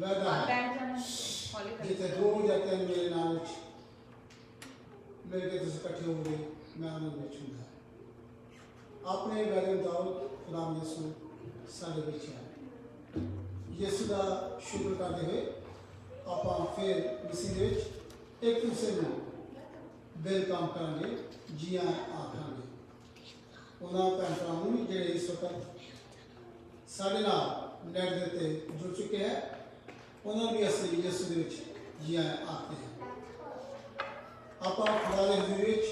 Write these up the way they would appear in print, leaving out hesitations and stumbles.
वादा है जिथे दो या तीन मेरे नाम मिल के तुम इकट्ठे होंगे मैं उन्हें छूंगा अपने वादे मुताबिक खुदा यीशु साढ़े विच है यीशु का शुक्र करते हुए आप फिर मसीह दे विच एक दूसरे को वेलकम करांगे जी आखांगे उन्होंने भैन भरावां नूं जिहड़े इस वक्त साढ़े नाल नेट दे उत्ते जुड़ चुके हैं उन्होंने भी असीं यीशु दे विच जी आखते हैं आप खुदा दे हज़ूर विच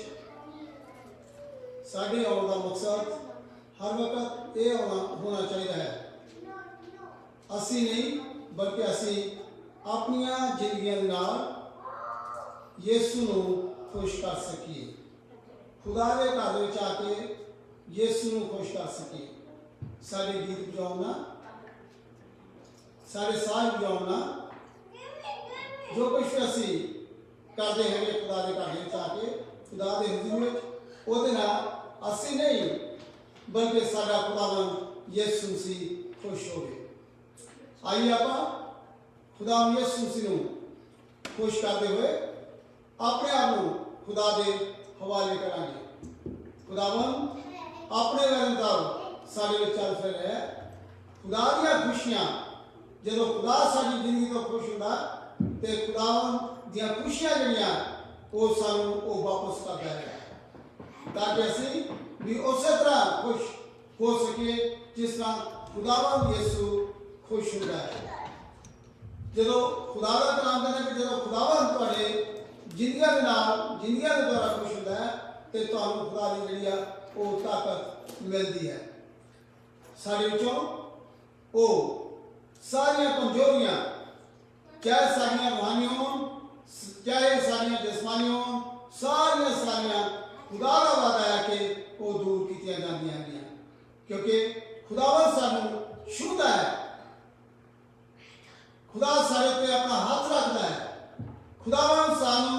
साढ़े आउण दा मकसद हर वक्त ये होना चाहिए है असी नहीं बल्कि असी अपनियां जिंदगियां दे नाल यीशु नूं खुश कर सकीए खुदा दे घर विच आके यीशु नूं खुश कर सकीए साडे गीत बजाउणा साडे साज बजाउणा जो कुछ असी करते हैं खुदा दे घर विच आके खुदा दे हज़ूर विच ओहदे नाल असी नहीं बल्कि साडा खुदावन यीशु मसीह खुश होवे आइए आप खुदा यीशु मसीह नूं खुश करते हुए अपने आप को खुदा दे हवाले करांगे खुदावन अपने वरदान साडे विच चल फिर है खुदा दियां खुशियां जदों खुदा साडी जिंदगी तो खुश हुंदा ते खुदावन दियां खुशियां जिहड़ियां वो सानू वो वापस करदा है ताकि असी भी उस तरह खुश हो सके जिस तरह खुदावन यीशु खुश होता है जो खुदा का कलाम कहना कि जो खुदावन तुहाडे जिंदगियां दे द्वारा खुश होता है तो तुहानू खुदा दी जिहड़ी आ वो ताकत मिलती है साडे विचों वो सारियां कमजोरियां चाहे सारियां रूहानी होण चाहे सारियां जिस्मानी होण सारियां खुदा का वादा है कि वो दूर की जांदियां हैं क्योंकि खुदावन सानू छूंदा है खुदा सारे पे अपना हाथ रखता है खुदावन सानू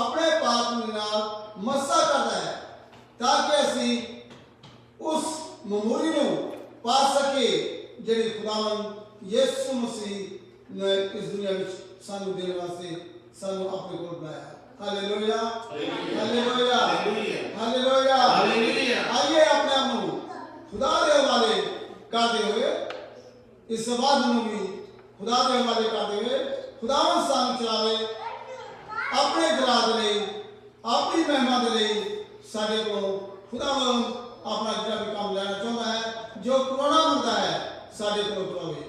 अपने पाप नाल मसा करता है ताकि असी उस मेमोरी नूं पा सके जिहड़ी खुदावन यीशु मसीह ने इस दुनिया में सानू देने वास्ते सानू अपने कोल बनाया हालेलुया हालेलुया हालेलुया हालेलुया आइए अपने आप को खुदा दे हवाले करते हुए इस बात नूं भी खुदा दे हवाले करते हुए खुदावन सानू चलावे अपने जलाल दे लई अपनी महिमा दे लई साडे को खुदावन अपना जिहड़ा भी काम लेना चाहता है जो करवाना मंगदा है साडे को करवावे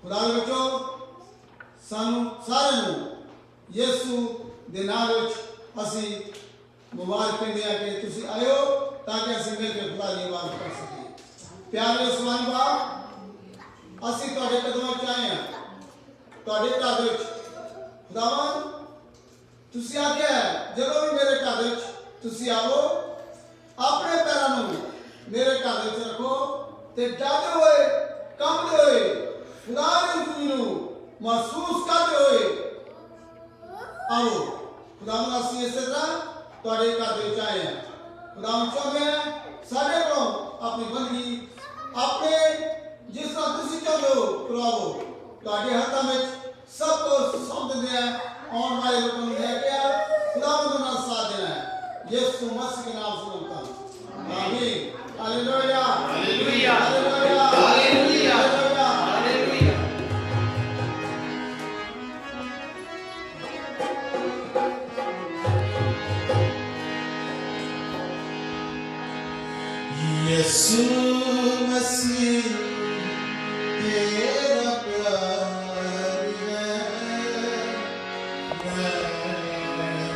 खुदा दे बच्चों सानू सारे नूं यीशु दे नाम विच असी मुबारक कहते हैं कि तुसी आयो ताकि असी मिल के खुदा दी इबादत कर सकीए प्यारे आसमानी बाप असी तुहाडे कदमां च आए हां तुहाडे घर विच खुदावन तुसी आख्या है जदों भी मेरे घर विच तुसी आओ अपने पैरां नूं मेरे घर विच रखो ते डरदे होए कंबदे होए खुदा दी हुजूरी नूं महसूस करते हुए आओ खुदावन असी इस तरह तुहाडे घर दे विच आए हैं खुदावन चाहते हैं साडे कोलों अपनी बंदगी अपने जिस तरह तुसी चाहते हो करवाओ तुहाडे हत्थां विच सब कुछ सौंप दिंदे हैं आने वाले लोगों ने लेके खुदावन दा साथ देना है यीशु मसीह के नाम से मांगता हूं आमीन hallelujah hallelujah hallelujah hallelujah hallelujah Yeshu Masih तेरा प्यार है मैं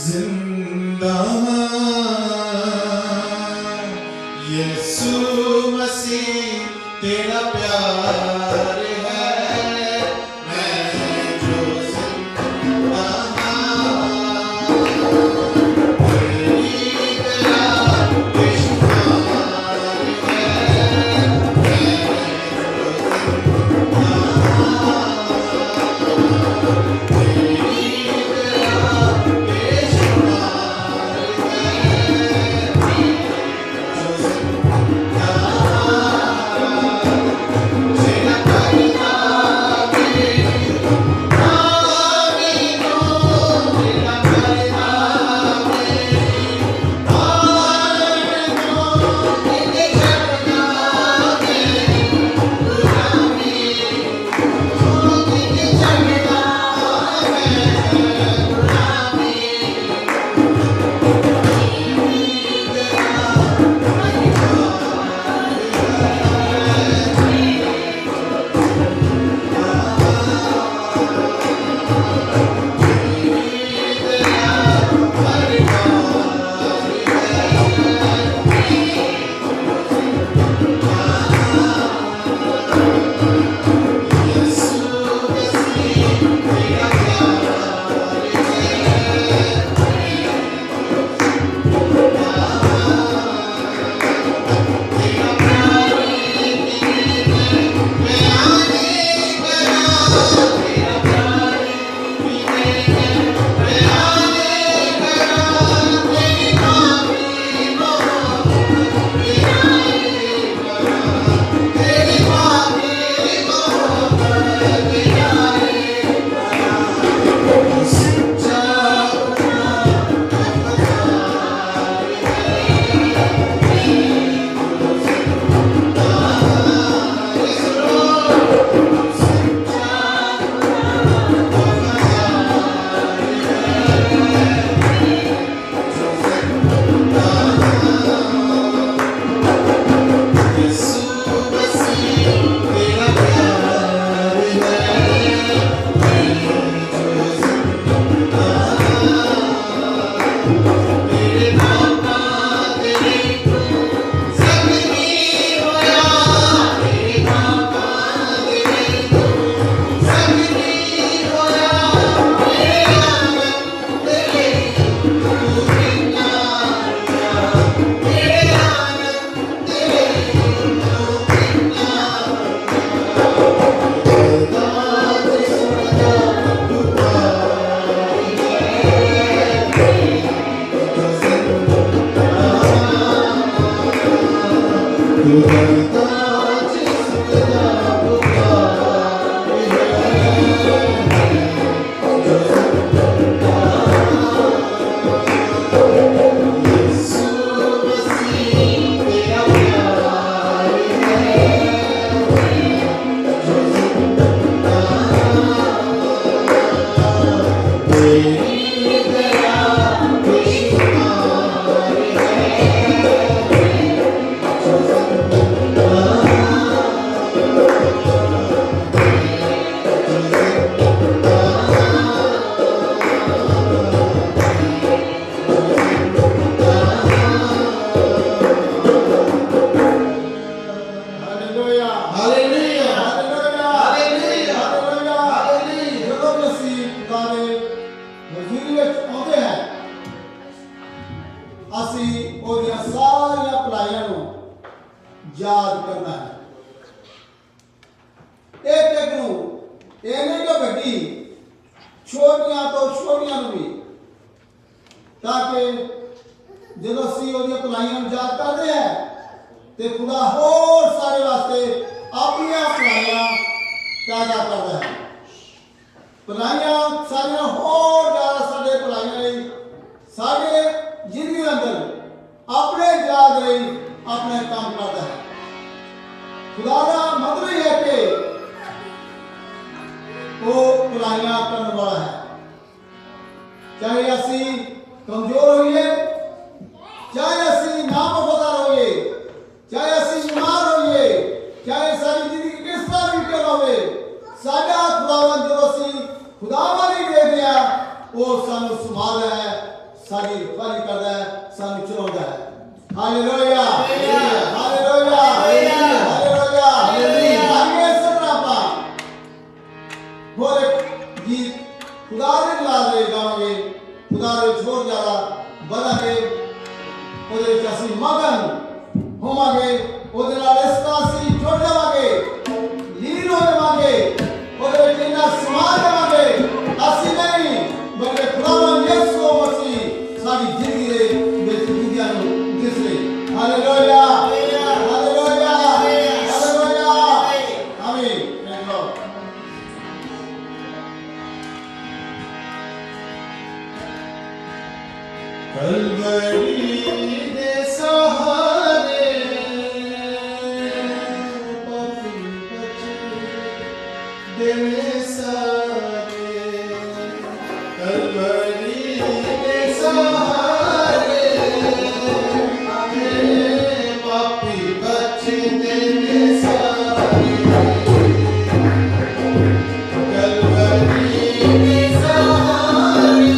जिंदा यीशु मसीह तेरा प्यार है मैं जो जिंदा Sing ਇਹਨੇ ਕਿ ਵੱਡੀ ਛੋਟੀਆਂ ਤੋਂ ਛੋਟੀਆਂ ਨੂੰ ਵੀ, ਤਾਂ ਕਿ ਜਦੋਂ ਅਸੀਂ ਉਹਦੀਆਂ ਭਲਾਈਆਂ ਨੂੰ ਯਾਦ ਕਰਦੇ ਹਾਂ ਤੇ ਖੁਦਾ ਹੋਰ ਸਾਡੇ ਵਾਸਤੇ ਆਪਣੀਆਂ ਭਲਾਈਆਂ ਪੈਦਾ ਕਰਦਾ ਹੈ। ਭਲਾਈਆਂ ਸਾਰੀਆਂ ਹੋਰ ਜ਼ਿਆਦਾ ਸਾਡੇ ਭਲਾਈਆਂ ਲਈ, ਸਾਡੇ ਜ਼ਿੰਦਗੀ ਅੰਦਰ ਆਪਣੇ ਯਾਦ ਲਈ ਆਪਣੇ ਕੰਮ ਕਰਦਾ ਹੈ। खुदा का मतलब ही है कि वो भलाइयां करने वाला है। चाहे असी कमजोर होइए, चाहे असी नावफादार होइए, चाहे असी बीमार होइए, चाहे सारी जिंदगी किस तरह भी क्यों ना होवे, साडा खुदावन जो असी खुदावन ही देखते हैं वो सानू संभालता है, सारी रखवाली करता है, सानू चलाता है। Hallelujah, hallelujah, hallelujah. आगे सतरापा और एक गीत खुदा के नाल दे गावांगे, खुदा दे छोड़ ज्यादा बढ़ांगे, ਉਹਦੇ ਵਿੱਚ ਅਸੀਂ ਮਗਨ ਹੋਵਾਂਗੇ, ਉਹਦੇ ਨਾਲ ਇਸ ਤਰ੍ਹਾਂ ਅਸੀਂ ਜੁੜ ਜਾਵਾਂਗੇ, ਲੀਨ ਹੋ ਜਾਵਾਂਗੇ, ਉਹਦੇ ਵਿੱਚ ਇੰਨਾ ਸਮਾ ਜਾਵਾਂਗੇ, ਅਸੀਂ ਨਹੀਂ ਬਲਕਿ ਖੁਦਾਵੰਦ ਯਿਸੂ ਮਸੀਹ ਸਾਡੀ ਜ਼ਿੰਦਗੀ ਦੇ ਵਿੱਚ ਦੁਨੀਆ ਨੂੰ ਦਿਸੇ। ਹਾਲੇਲੂਇਆ, ਹਾਲੇਲੂਇਆ, ਹਾਲੇਲੂਇਆ, ਆਮੀਨ। Thank you. कलवरी दे सहारे पापी बचे देने सारे, कलवरी दे सहारे पापी बचे देने सारे, कलवरी दे सहारे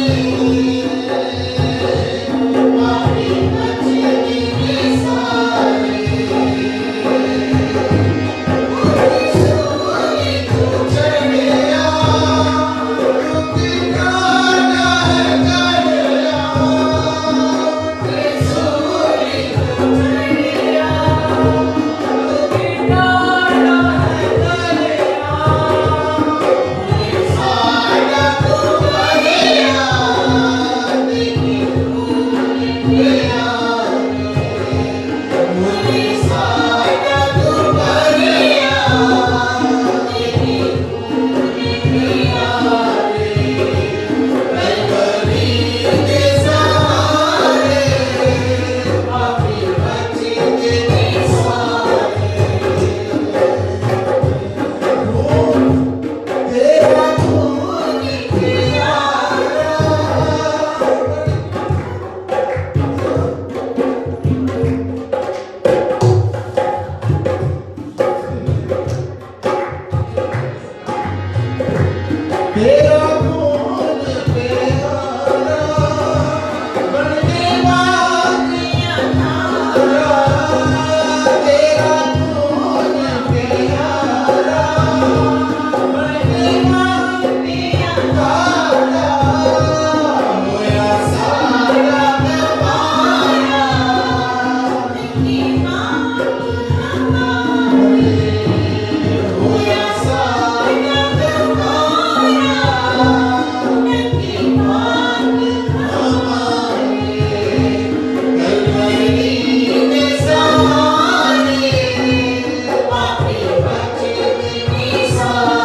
Sa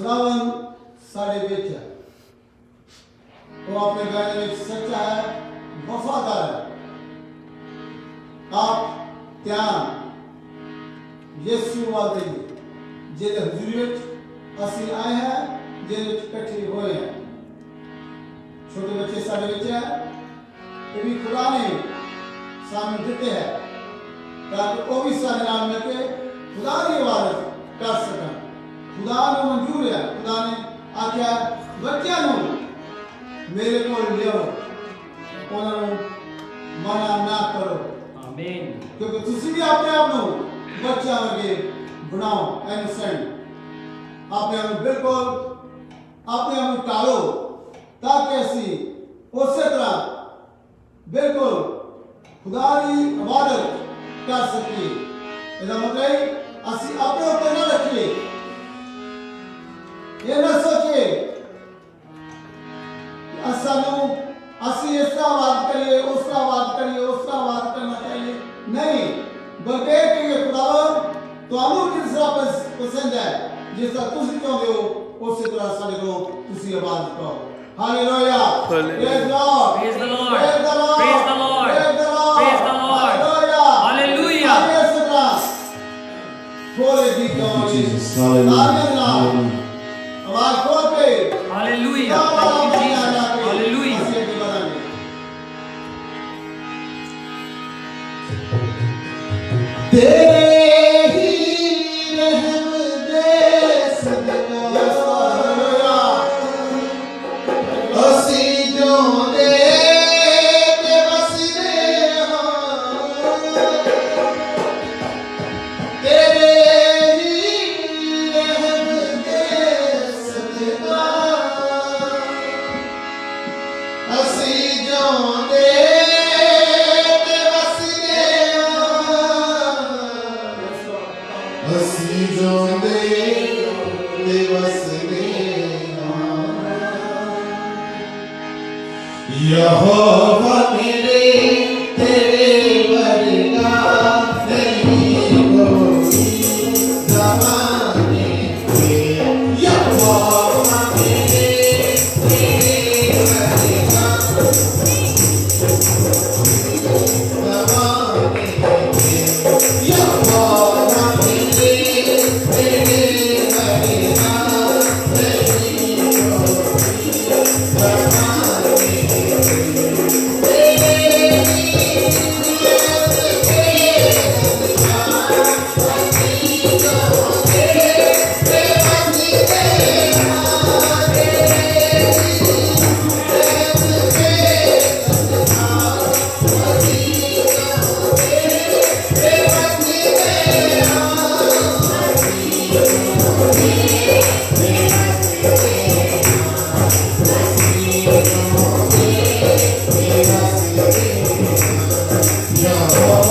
खुदावन साढ़े विच है, वो अपने कहने में सच्चा है, वफादार है। आप ध्यान यीशु वाल देइए, जिहदे हजूरी विच असीं आए हैं, जिहदे विच इकट्ठे होए हैं। छोटे बच्चे साढ़े विच है, ये भी खुदा ने सानू दिते है ताकि वो भी साडे नाल मिल के खुदा की इबादत कर सकन। खुदा नूं मंजूर है, खुदा ने आख्या बच्चों नूं मेरे कोल लियाओ, उन्हां नूं मना ना करो। आमीन। क्योंकि तुसीं भी अपने आप नूं बच्चा वर्गे बनाओ, इनोसेंट अपने आप नूं बिल्कुल अपने आप नूं टालो, ताकि असीं उसे तरह बिल्कुल खुदा की इबादत कर सकिए। इसका मतलब असीं अपने ऊपर ना रखिए, ये ना सोचिए असीं इसका वाद करिए, उसका वाद करिए, उसका वाद करना चाहिए, नहीं, बल्कि कि खुदा तुहानू जिस तरह पसंद है, जिस तरह तुसीं चाहते हो उसी तरह साडे को तुसीं इबादत करो। Hallelujah, praise Lord, Praise the Lord. Praise the Lord, Praise the Lord. Praise the Lord, Praise the Lord. Hallelujah, Hallelujah. आगे इस तरह थोड़े गीत गाओगे, Jesus, hallelujah, तालियां बजाओ, hallelujah. आवाज खोल के Hallelujah. Thank you, Jesus. Hallelujah. तेरे ही रहम दे सदका असीं जिउंदे ते वसदे हां, तेरे ही रहम दे सदका असीं जिउंदे ਅਸੀਂ ਜਿਉਂਦੇ ਤੇ ਵਸਦੇ ਹਾਂ। ਯਹੋਵਾ ਮੇਰੇ ਤੇਰੇ ਵਰਗਾ ਨਹੀਂ ਕੋਈ ਜ਼ਮਾਨੇ ਵਿੱਚ। ਯਹੋਵਾ ਮੇਰੇ ਤੇਰੇ ਵਰਗਾ ਜ਼ਮਾਨੇ ਵਿੱਚ। ਯਹੋਵਾ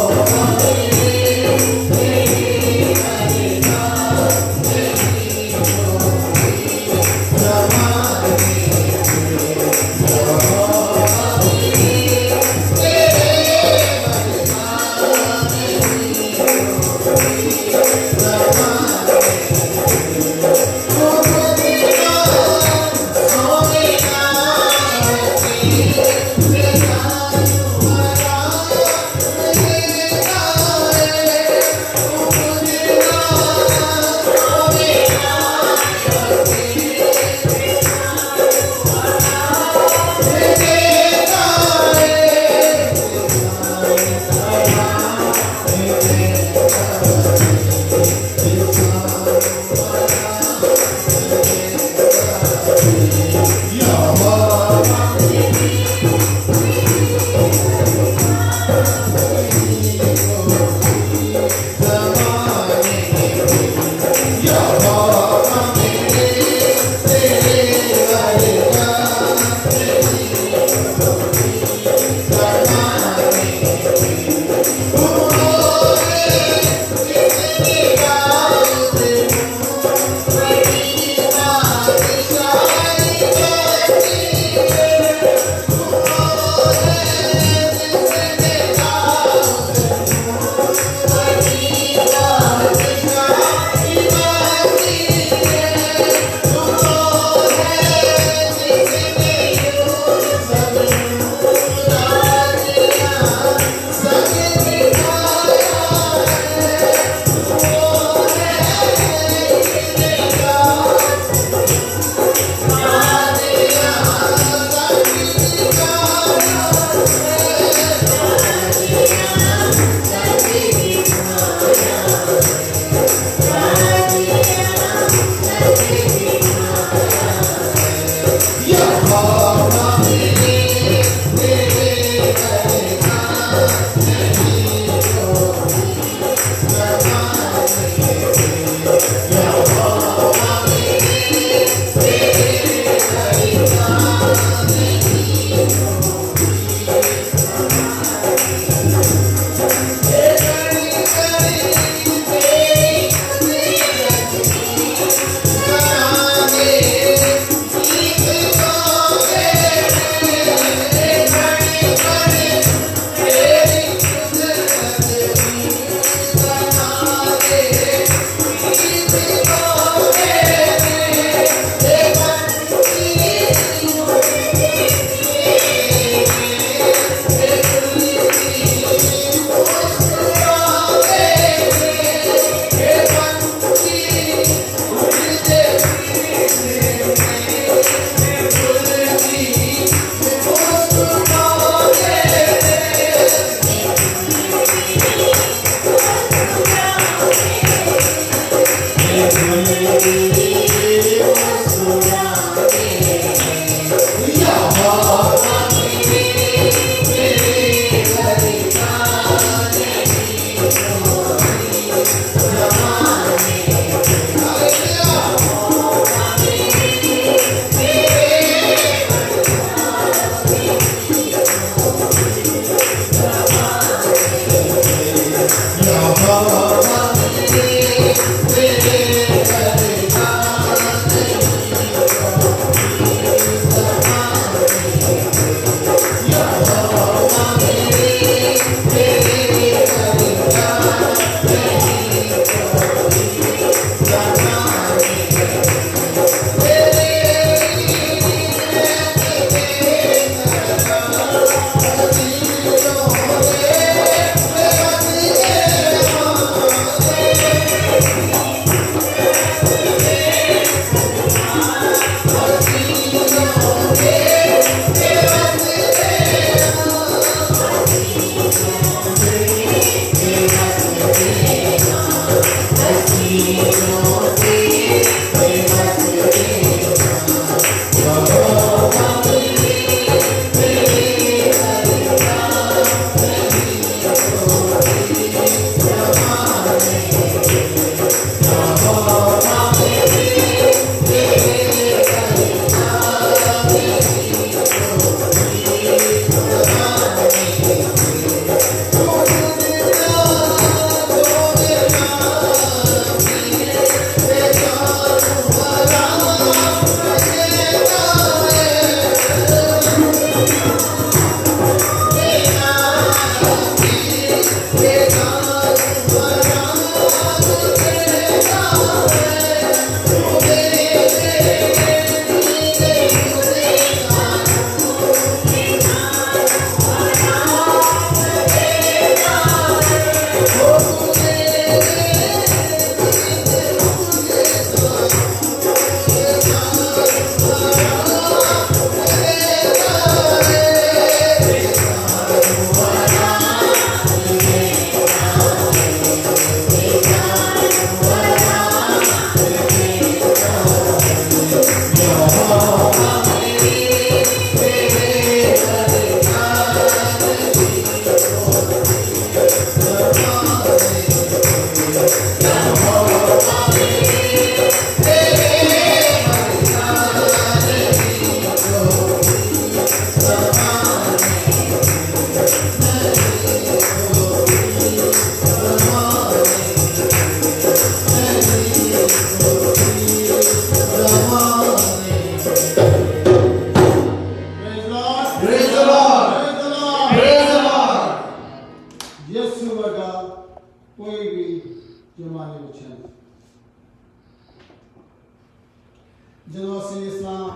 ਜਦੋਂ ਅਸੀਂ ਇਸ ਤਰ੍ਹਾਂ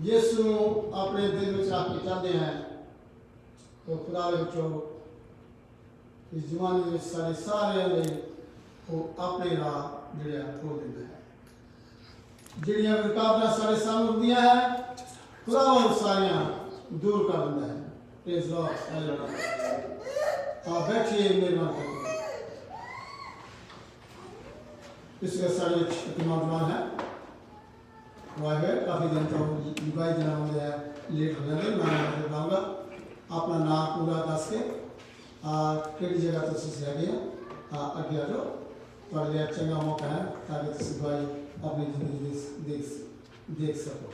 ਯਿਸੂ ਨੂੰ ਆਪਣੇ ਦਿਲ ਵਿੱਚ ਰੱਖ ਕੇ ਚੱਲਦੇ ਹਾਂ ਤਾਂ ਖੁਦਾ ਦੇ ਵਿੱਚੋਂ ਇਸ ਜ਼ਮਾਨੇ ਵਿੱਚ ਸਾਡੇ ਸਾਰਿਆਂ ਲਈ ਉਹ ਆਪਣੇ ਰਾਹ ਜਿਹੜੇ ਆ ਖੋਲ੍ਹ ਦਿੰਦਾ ਹੈ। ਜਿਹੜੀਆਂ ਰੁਕਾਵਟਾਂ ਸਾਡੇ ਸਾਹਮਣੇ ਹੁੰਦੀਆਂ ਹੈ ਖੁਦਾ ਉਹ ਸਾਰੀਆਂ दूर कर दिंदा है। Praise Lord, hallelujah. आप बैठिए मेहरबान करके। इस साढ़े एक नौजवान है वो आए हुए काफ़ी दिन तो लुगाई जना होंगे लेट हो जाते मैं बताऊँगा अपना नाम पूरा दस के किहड़ी जगह तो तुसीं हैगे अगे आ जाओ थोड़े लिए चंगा मौका है ताकि तुसीं भाई अपनी जिंदगी देख सको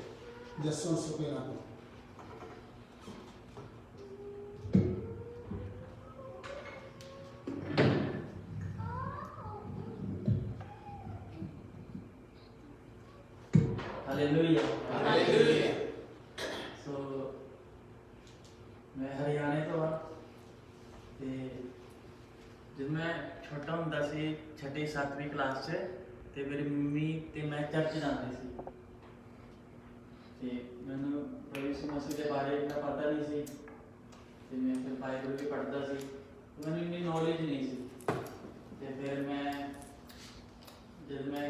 या सुन सको ना हालेलुया हालेलुया सो मैं हरियाणे तो हाँ ते जब मैं छोटा ਹੁੰਦਾ ਸੀ 6वीं 7वीं क्लास 'ਚ ਤੇ ਮੇਰੀ ਮੰਮੀ ਤੇ ਮੈਂ ਚਰਚ ਜਾਂਦੇ ਸੀ ਤੇ ਮੈਨੂੰ ਪ੍ਰਭੂ ਯਿਸੂ ਮਸੀਹ ਦੇ ਬਾਰੇ ਇੰਨਾ ਪਤਾ ਨਹੀਂ ਸੀ ਤੇ ਮੈਂ ਫਿਰ ਬਾਈਬਲ ਵੀ ਪੜ੍ਹਦਾ ਸੀ ਮੈਨੂੰ ਇੰਨੀ ਨੌਲੇਜ ਨਹੀਂ ਸੀ ਤੇ ਫਿਰ ਮੈਂ ਜਦ ਮੈਂ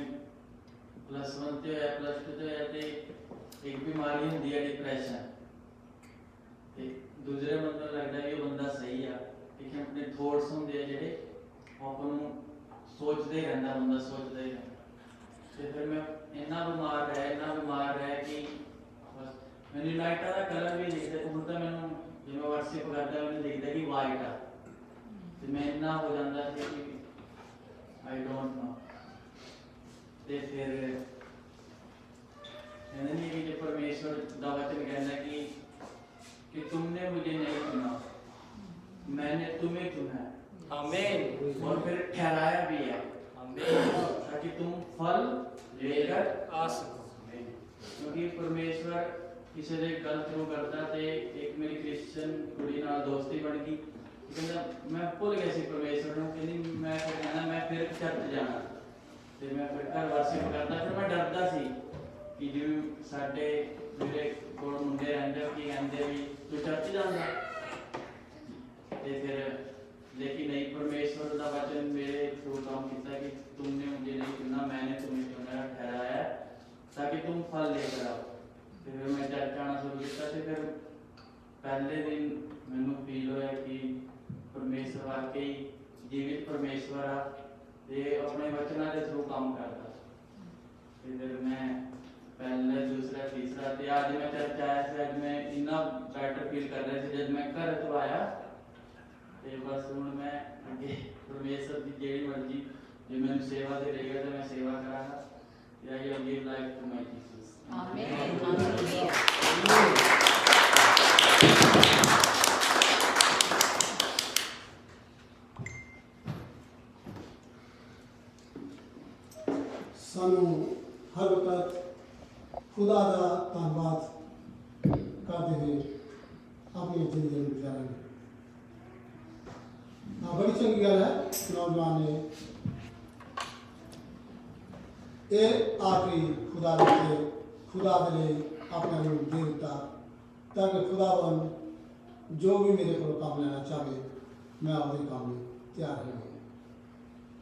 प्लस 1 ਤੇ ਹੋਇਆ प्लस 2 ਤੇ ਹੋਇਆ ਤੇ ਇੱਕ ਬਿਮਾਰੀ ਹੁੰਦੀ ਹੈ ਡਿਪਰੈਸ਼ਨ ਤੇ ਦੂਸਰੇ ਬੰਦੇ ਨੂੰ ਲੱਗਦਾ ਵੀ ਉਹ ਬੰਦਾ ਸਹੀ ਆ ਲੇਕਿਨ ਆਪਣੇ ਥੋਟਸ ਹੁੰਦੇ ਆ ਜਿਹੜੇ ਆਪਾਂ ਨੂੰ ਸੋਚਦੇ ਰਹਿੰਦਾ ਬੰਦਾ ਸੋਚਦਾ ਹੀ ਰਹਿੰਦਾ ਤੇ ਫਿਰ ਮੈਂ ਇੰਨਾ ਬਿਮਾਰ ਰਿਹਾ ਕਿ ਬਸ ਮੈਨੂੰ ਲਾਈਟਾਂ ਦਾ ਕਲਰ ਵੀ ਦਿਖਦਾ ਹੁਣ ਤਾਂ ਮੈਨੂੰ ਜਿਵੇਂ ਵਰਸ਼ਿਪ ਕਰਦਾ ਮੈਨੂੰ ਦਿਖਦਾ ਕਿ ਵਾਈਟ ਆ ਤੇ ਮੈਂ ਇੰਨਾ ਹੋ ਜਾਂਦਾ ਸੀ ਕਿ ਆਈ ਡੋਂਟ ਨੋ ਤੇ ਫਿਰ कहना नहीं कि जब परमेश्वर का वचन कहना कि तुमने मुझे नहीं चुना मैंने तुम्हें चुना है आमीन और फिर ठहराया भी है आमीन ताकि तुम फल लेकर आ सको क्योंकि परमेश्वर किसी ने गल थ्रू करता ते एक मेरी क्रिश्चियन कुड़ी नाल दोस्ती बन गई कहना मैं भुल गया सी परमेश्वर ਨੂੰ ਕਹਿੰਦੀ ਮੈਂ कहना मैं फिर चर्च जाना ਤੇ ਮੈਂ ਫਿਰ ਘਰ ਵਰਸ਼ਿਪ ਕਰਦਾ ਫਿਰ ਮੈਂ ਡਰਦਾ ਸੀ ਕਿ ਜਿਵੇਂ ਸਾਡੇ ਮੇਰੇ ਕੋਲ ਮੁੰਡੇ ਰਹਿੰਦੇ ਕੀ ਕਹਿੰਦੇ ਵੀ ਤੂੰ ਚਰਚ ਜਾਂਦਾ ਤੇ ਫਿਰ ਲੇਕਿਨ ਨਹੀਂ परमेश्वर ਦਾ वचन मेरे थ्रू काम ਕੀਤਾ कि तुमने मुझे नहीं चुना मैंने तुम्हें चुना ठहराया ताकि तुम फल लेकर आओ फिर मैं चर्च आना शुरू किया ਤੇ ਫਿਰ ਪਹਿਲੇ ਦਿਨ ਮੈਨੂੰ ਫੀਲ ਹੋਇਆ ਕਿ परमेश्वर वाकई जीवित परमेश्वर आ ਤੇ ਆਪਣੇ ਵਚਨਾਂ ਦੇ ਥਰੂ ਕੰਮ ਕਰਦਾ ਤੇ ਫਿਰ ਮੈਂ ਪਹਿਲੇ ਦੂਸਰਾ ਤੀਸਰਾ ਤੇ ਅੱਜ ਮੈਂ ਚਰਚ ਆਇਆ ਸੀ ਅੱਜ ਮੈਂ ਇੰਨਾ ਬੈਟਰ ਫੀਲ ਕਰ ਰਿਹਾ ਸੀ ਜਦ ਮੈਂ ਘਰ ਤੋਂ ਆਇਆ ਤੇ ਬਸ ਹੁਣ ਮੈਂ ਅੱਗੇ ਪਰਮੇਸ਼ਰ ਦੀ ਜਿਹੜੀ ਮਰਜ਼ੀ ਜੇ ਮੈਨੂੰ ਸੇਵਾ ਦੇ ਰਹੇਗਾ ਤਾਂ ਮੈਂ ਸੇਵਾ ਕਰਾਂਗਾ ਤੇ I will give life to my Jesus amen hallelujah सानू हर वक्त खुदा का धन्यवाद करते हुए अपनी जिंदगी में गुजारेंगे बड़ी चंगी गल है नौजवान ने ये आखिरी खुदा के लिए अपना रूप दे दिता ताकि खुदावन जो भी मेरे को काम लेना चाहे मैं अपने काम में तैयार रहूँ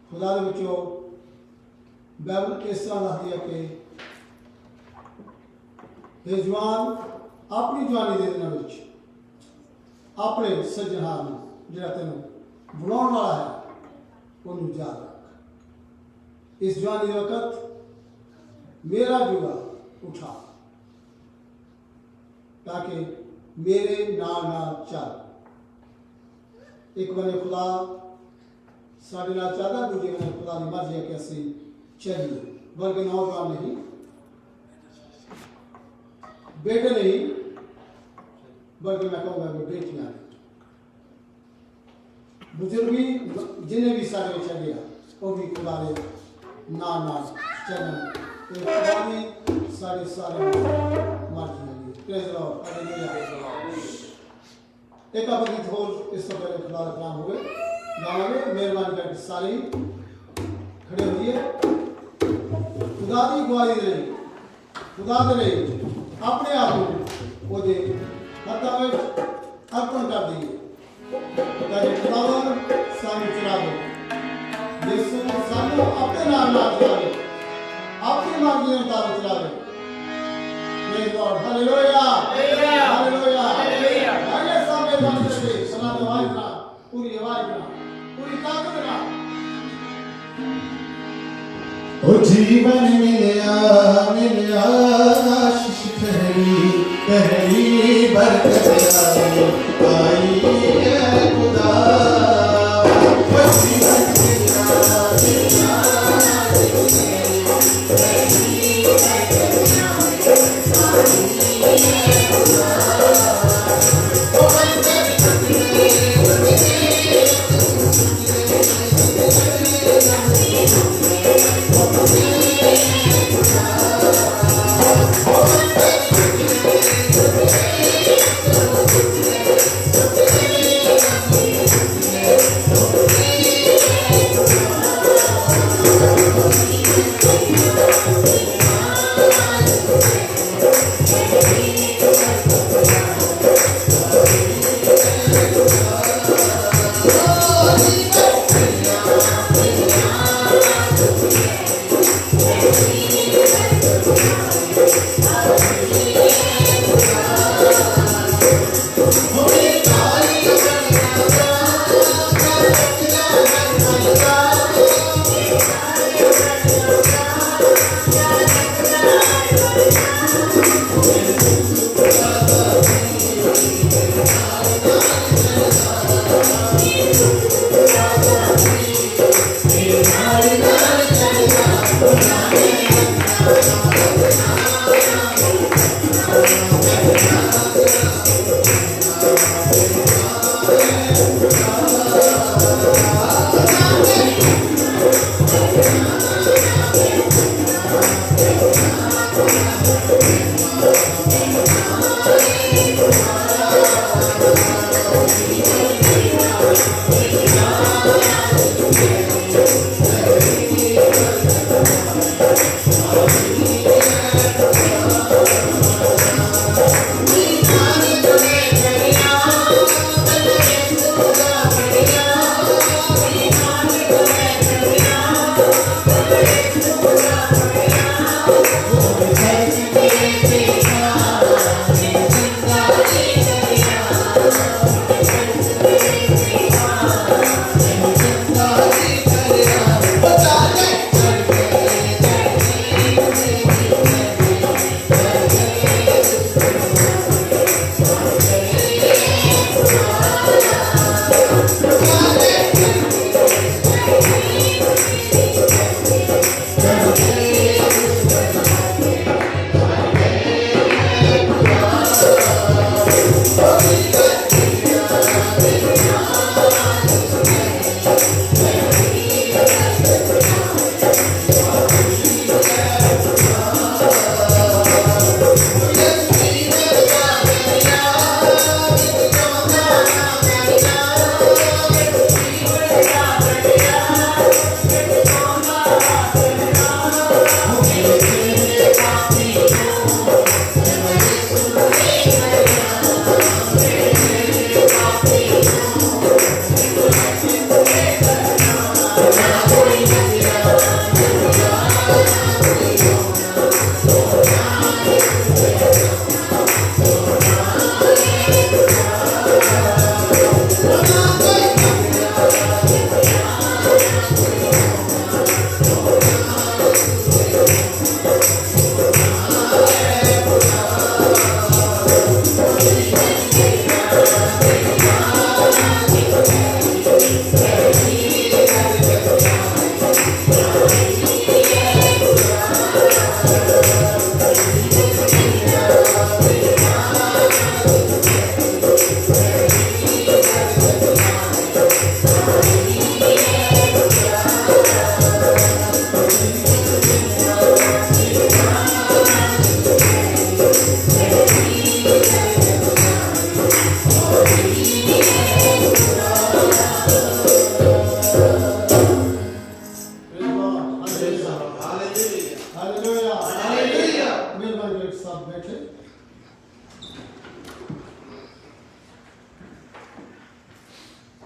खुदा के विचों बाइबल इस तरह दसदी है कि ये जवान अपनी जवानी के दिनों में अपने सज्जनहार में जो तेन बुलाने वाला है उन्होंने याद रख इस जवानी के वक्त मेरा जुगा उठा ताकि मेरे नाल नाल चल एक बने खुदा साढ़े नाल चाहता दूजे बने खुदा की मर्जी है कि असी चलिए बल्कि नौजवान नहीं बेटे नहीं बल्कि मैं कहूँगा कि बेटियां बुजुर्ग भी जिन्हें भी सारे चले वो भी खुदा ने नाल चलन खुदा ने सारे मर्जी है प्रेज़ द लॉर्ड हालेलुया एक आप गीत होर इस तो पहले खुदा का कलाम हुए गावांगे मेहरबानी करके सारे खड़े होइए खुदा की गवाही दे खुदा दे अपने आप को ਉਹਦੇ ਹੱਥਾਂ ਵਿੱਚ ਅਰਪਣ ਕਰ ਦਈਏ ਤਾਂ ਕਿ ਖੁਦਾਵੰਦ ਸਾਨੂੰ ਚਲਾਵੇ ਯਿਸੂ ਸਾਨੂੰ ਆਪਣੇ ਨਾਲ ਚਲਾਵੇ ਆਪਣੀ ਮਰਜ਼ੀ ਮੁਤਾਬਕ ਚਲਾਵੇ praise God hallelujah hallelujah hallelujah ਆਗੇ ਸਾਹਮਣੇ ਬੰਦ ਕਰਕੇ ਸਲਾਮ ਆਵਾਜ਼ ਨਾਲ पूरी आवाज ਨਾਲ पूरी ताकत ਨਾਲ ओ जीवन मिलया मिलया आशीष ठहरी बरकत आई है खुदा ओ जीवन मिलया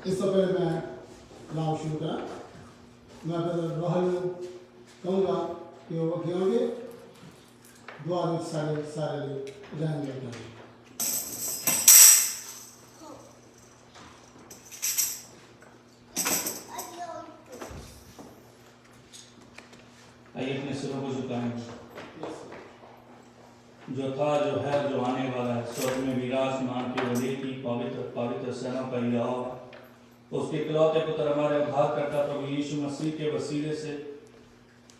इस तो पहले मैं कलाम शुरू करा मैं फिर रोहन कहूँगा कि वो वकी होंगे दुआ में सारे सारे रहन लग आइए चुका है, जो था, जो है, जो आने वाला है, स्वर्ग में विराजमान केवल एक ही पवित्र पवित्र सेना का यहोवा, उसके इकलौते पुत्र हमारे उद्धारकर्ता प्रभु यीशु मसीह के वसीले से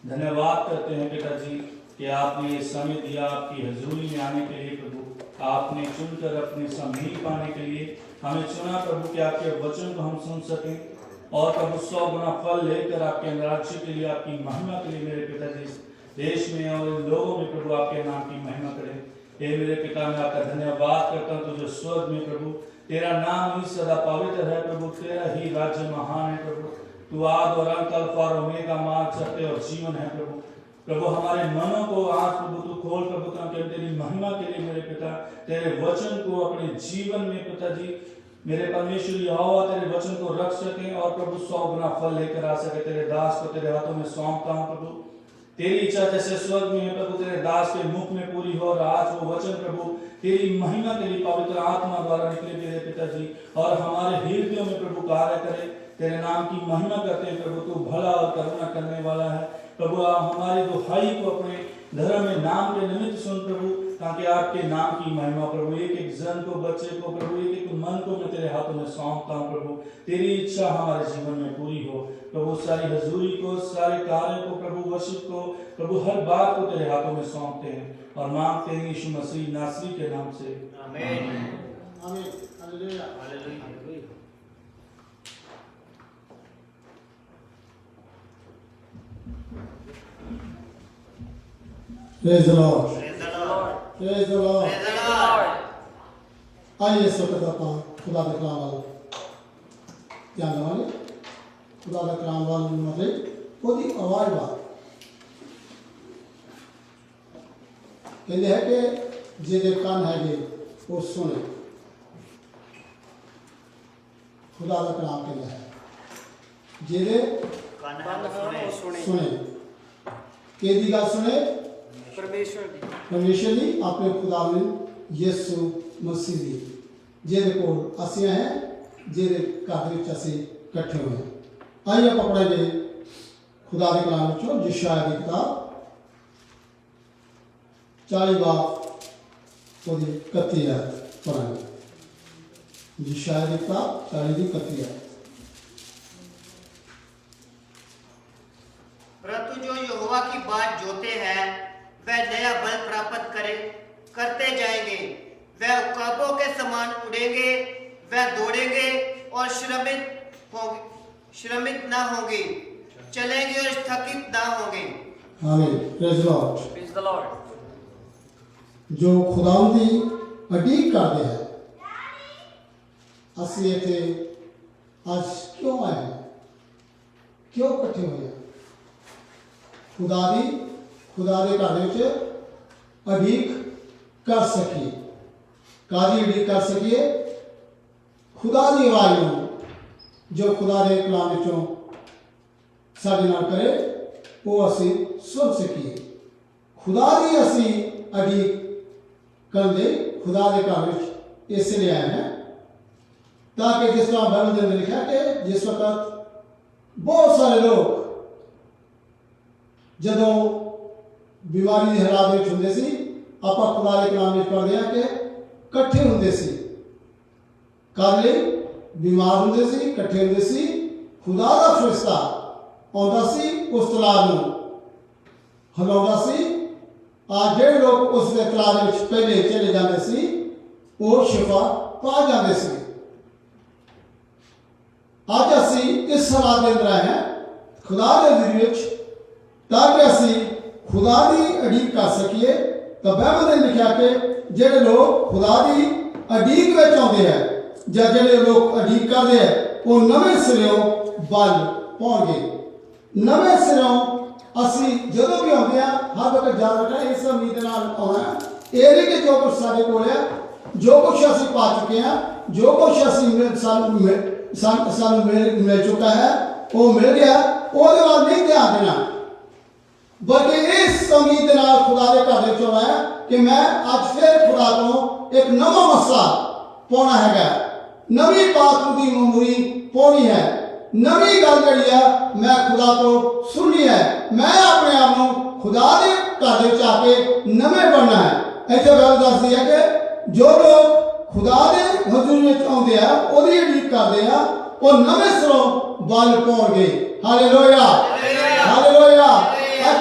धन्यवाद करते हैं पिताजी कि आपने ये समय दिया आपकी हजूरी में आने के लिए। प्रभु आपने चुनकर अपने समीप पाने के लिए हमें चुना प्रभु कि आपके वचन को हम सुन सकें और प्रभु 100 गुना फल लेकर आपके राज्य के लिए, आपकी महिमा के लिए मेरे पिताजी देश में और इन लोगों में प्रभु आपके नाम की महिमा करें। हे मेरे पिता, मैं आपका धन्यवाद करता हूँ जो स्वर्ग में प्रभु तेरा नाम ही सदा पवित्र है प्रभु, तेरा ही राज्य महान है प्रभु, तू आद और अंत, अल्फा और ओमेगा, मार्ग, सत्य और जीवन है प्रभु। प्रभु हमारे मनों को आज प्रभु तू खोल प्रभु, ताकि हम तेरी महिमा के लिए मेरे पिता तेरे वचन को अपने जीवन में पिताजी मेरे परमेश्वर यहोवा तेरे वचन को रख सकें और प्रभु 100 गुना फल लेकर आ सके। तेरे दास को तेरे हाथों में सौंपता हूँ प्रभु, तेरी इच्छा जैसे स्वर्ग में है प्रभु तेरे दास के मुख में पूरी हो। और आज वो वचन प्रभु तेरी महिमा के लिए पवित्र आत्मा द्वारा निकले मेरे पिताजी और हमारे हृदयों में प्रभु कार्य करे, तेरे नाम की महिमा करते हैं प्रभु। तू भला और करुणा करने वाला है प्रभु। आप हमारी दुहाई को अपने धर्म में नाम के निमित्त सुन प्रभु, ताकि आपके नाम की महिमा प्रभु, एक एक जन को, बच्चे को प्रभु, एक एक मन को मैं तेरे हाथों में सौंपता हूँ प्रभु। तेरी इच्छा हमारे जीवन में पूरी हो प्रभु। सारी हजूरी को, सारे कार्य को प्रभु, वर्शिप को प्रभु, हर बात को तेरे हाथों में सौंपते हैं और मांगते हैं यीशु मसीह नासरी के नाम से, आमीन। आमीन। Hallelujah. Hallelujah. Praise the Lord. Praise the Lord. Praise the Lord. Praise the Lord. आइए इस वक्त ਆਪਾਂ खुदा के कलाम वाल ध्यान देवांगे। खुदा के कलाम वाल मतलब ਉਹਦੀ ਆਵਾਜ਼ ਵਾ ਕਹਿੰਦੇ ਹੈ ਕਿ ਜਿਹਦੇ ਕੰਨ ਹੈਗੇ ਉਹ ਸੁਣੇ। खुदा का कलाम ਕਹਿੰਦਾ ਹੈ ਜਿਹਦੇ कान सुने। ਕਿਹਦੀ ਗੱਲ ਸੁਣੇ? परमेश्वर दी, अपने खुदा में यीशु मसीह दी, ਜਿਹਦੇ ਕੋਲ ਅਸੀਂ ਆਏ ਹਾਂ, ਜਿਹਦੇ ਘਰ ਦੇ ਵਿੱਚ ਅਸੀਂ ਇਕੱਠੇ ਹੋਏ ਹਾਂ। ਆइए ਆਪਾਂ पढ़ेंगे खुदा के कलाम ਵਿੱਚੋਂ ਯਸ਼ਾਇਆ ਦੀ किताब 40 बाब ਉਹਦੀ 31 आयत पढ़ेंगे। यशाया की किताब 40 की 31 आयत। परंतु जो यहोवा की बात जोते हैं वह नया बल प्राप्त करते जाएंगे, वह उकाबों के समान उड़ेंगे, वह दौड़ेंगे और श्रमित ना होंगे, चलेंगे और थकित ना होंगे। आमीन। Praise Lord. Praise the Lord. जो खुदावंद दी उਡੀਕ ਕਰਦੇ हैं, ਅਸੀਂ ਇੱਥੇ ਅੱਜ क्यों आए हैं, क्यों इकट्ठे हुए हैं? खुदा दे घर ਵਿੱਚ उਡੀक कर सकिए। कादी उਡੀक कर सकिए? खुदा की आवाज़ ਨੂੰ जो खुदा के कलाम ਵਿੱਚੋਂ ਸਾਡੇ ਨਾਲ करे वो ਅਸੀਂ सुन सकिए। खुदा की ਅਸੀਂ उਡੀक करते खुदा के घर ਵਿੱਚ इसलिए आए हैं ताकि जिस तरह बाइबल के अंदर लिखा कि जिस वक्त बहुत सारे लोग ਜਦੋਂ बीमारी के हालात में होंगे सी, ਆਪਾਂ खुदा के कलाम में पढ़ते हैं कि इकट्ठे होंगे सी, कर लिए बीमार होंगे सी, इकट्ठे होंगे सी, खुदा का फरिश्ता आਉਂਦਾ सी, उस तलाब ਨੂੰ ਹਿਲਾਉਂਦਾ सी। आज ਜਿਹੜੇ लोग उस तलाब में पहले चले जाते सी वो शिफा पा जाते सी। आज असी इस हालात के अंदर आए हैं खुदा के जरिए ताकि असी खुदा की उਡੀਕ कर सकिए। तो बाइबल ने लिखा कि ਜਿਹੜੇ लोग खुदा की उਡੀਕ ਵਿੱਚ आते हैं ਜਾਂ ਜਿਹੜੇ लोग उਡੀक करते हैं वो नवे सिरों बल पाਉਣਗੇ। नवे सिरों असी ਜਦੋਂ भी आते हैं हर वक्त याद रखना इस उम्मीद नाल आना ये नहीं कि जो कुछ साढ़े कोल है, जो कुछ असी पा चुके हैं, जो कुछ असी सानू मिल चुका है वो मिल गया, वो नहीं ध्यान देना, बल्कि इस उम्मीद नाल खुदा के घर में चुना है कि मैं आज फिर खुदा को एक नवा मसला पाना है, नवी बात की ममूरी पानी है। नवी गल जिहड़ी है मैं खुदा तो सुनी है, मैं अपने आप को खुदा के घर में आके नवे बनना है। इत्थे गल दसदी है कि जो लोग खुदा के हजूर में आउंदे आ ओदी उम्मीद करदे आ वो नवे सिरों बल पाउणगे। Hallelujah hallelujah.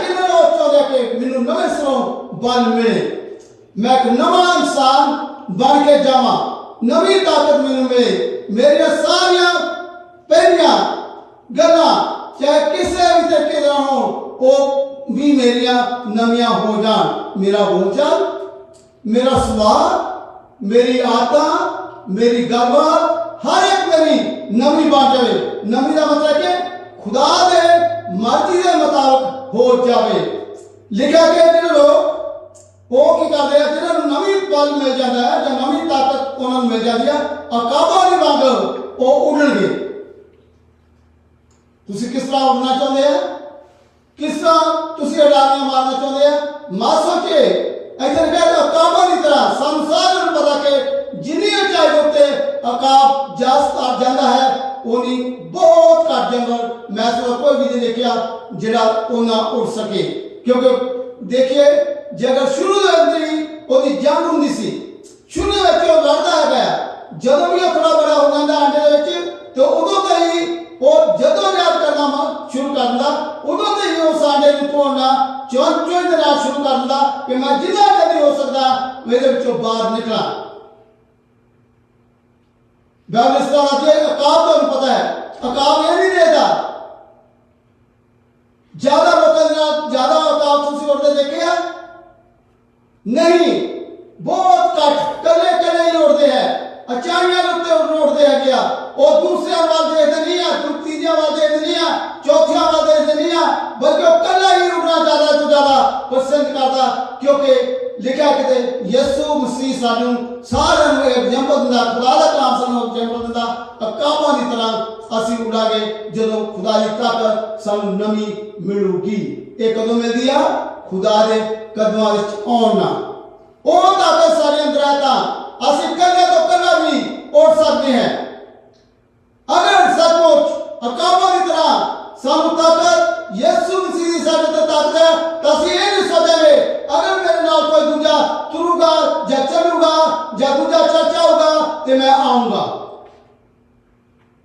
किन्ने लोग चाहते कि मैनू नवे सिरों बल मिले, मैं एक नवा इंसान बन के जावां, नवी ताकत मैनू मिले, मेरी सारियां पहलियां गल्लां चाहे किसी भी तरीके दा हो वो भी मेरियां नवियां हो जान। मेरा बोलचाल, मेरा सुभाव, मेरी आदत, मेरी गलबात हर एक मेरी नवी बन जाए। नवी का मतलब कि खुदा दे मर्जी के मुताबिक हो जाए। लिखा कि जो लोग वो की करते हैं जिन्होंने नवी बल मिल जाता है या नवी ताकत उन्होंने मिल जाती है अकाबा की वांग वो उड़नगे। तुसी किस तरह उड़ना चाहते हैं, किस तरह तुसी अडारियां मारना चाहते हैं, मत सोचिए। ऐसे कहते अकाबा की तरह सानू सारिਆਂ ਨੂੰ पता कि जिन्नी ऊंचाई के उत्ते अकाब जा जाता है उन्नी बहुत घट जंगल मैं कोई भी नहीं देखा जिहड़ा उन्ना उड़ सके। क्योंकि देखिए जे अगर शुरू ਦੇ ਅੰਦਰ ਹੀ ਉਹਦੀ ਜੰਗ ਹੁੰਦੀ ਸੀ, ਸ਼ੁਰੂ ਵਿੱਚ ਉਹ ਲੜਦਾ ਹੈਗਾ, ਜਦੋਂ ਵੀ ਉਹ ਥੋੜਾ ਬੜਾ ਹੋ ਜਾਂਦਾ ਅੰਡੇ ਦੇ ਵਿੱਚ ਤੇ ਉਦੋਂ ਤੋਂ ਹੀ ਉਹ ਜਦੋਂ ਯਾਦ ਕਰਨਾ ਸ਼ੁਰੂ ਕਰਦਾ ਉਦੋਂ ਤੋਂ ਹੀ ਉਸ ਆਂਡੇ ਨੂੰ ਤੋੜਨਾ ਚੁੰਝ ਦੇ ਨਾਲ ਸ਼ੁਰੂ ਕਰਦਾ ਕਿ ਮੈਂ ਜਿੰਨਾ ਜਲਦੀ ਹੋ ਸਕਦਾ ਇਹਦੇ ਵਿੱਚੋਂ ਬਾਹਰ ਨਿਕਲਾਂ। ਬਾਬਿਸਤਾਨ ਦੇ ਅਕਾਬ ਤੁਹਾਨੂੰ ਪਤਾ ਹੈ, ਅਕਾਬ ਇਹ ਨਹੀਂ ਦੇਦਾ ज्यादा लोगों के नाल ज्यादा अकाब तुसी उड़ते देखे हैं नहीं, बहुत कट कले कले ही उड़ते हैं, अचाइयां उत्ते उड़ते हैं क्या और दूसरे वाल देखते नहीं है, तीसरे वाल देखते नहीं है, चौथे वाल देखते नहीं है, बल्कि वो कला ही उड़ना ज्यादा तो ज्यादा पसंद करता। क्योंकि लिखा कि यीशु मसीह सानू सारे एग्जाम्पल दिंदा, खुदा दा कलाम सानू एग्जाम्पल दिंदा अकाबां दी तरह ਅਸੀਂ ਉਡਾਂਗੇ ਜਦੋਂ खुदा की ताकत ਸਾਨੂੰ ਨਵੀਂ ਮਿਲੂਗੀ। ਇਹ ਕਦੋਂ ਮਿਲਦੀ ਆ? खुदा ਦੇ ਕਦਮਾਂ ਵਿੱਚ ਆਉਣ ਨਾਲ। ਉਹ ਤਾਕਤ ਸਾਡੇ ਅੰਦਰ ਹੈ ਤਾਂ ਅਸੀਂ ਕੱਲੇ ਤੋਂ ਕੱਲਾ ਵੀ ਉੱਡ ਸਕਦੇ ਹਾਂ। अगर सचमुच अकाबा की तरह ਸਾਨੂੰ ताकत यीशु मसीह ਦੀ ਸਾਡੇ ਤੇ ਤਾਕਤ ਹੈ ਤਾਂ ਅਸੀਂ ਇਹ ਨਹੀਂ ਸੋਚਾਂਗੇ अगर मेरे नाल कोई दूजा तुरूगा ਜਾਂ ਚੱਲੂਗਾ ਜਾਂ दूजा चर्चा होगा तो मैं आऊंगा।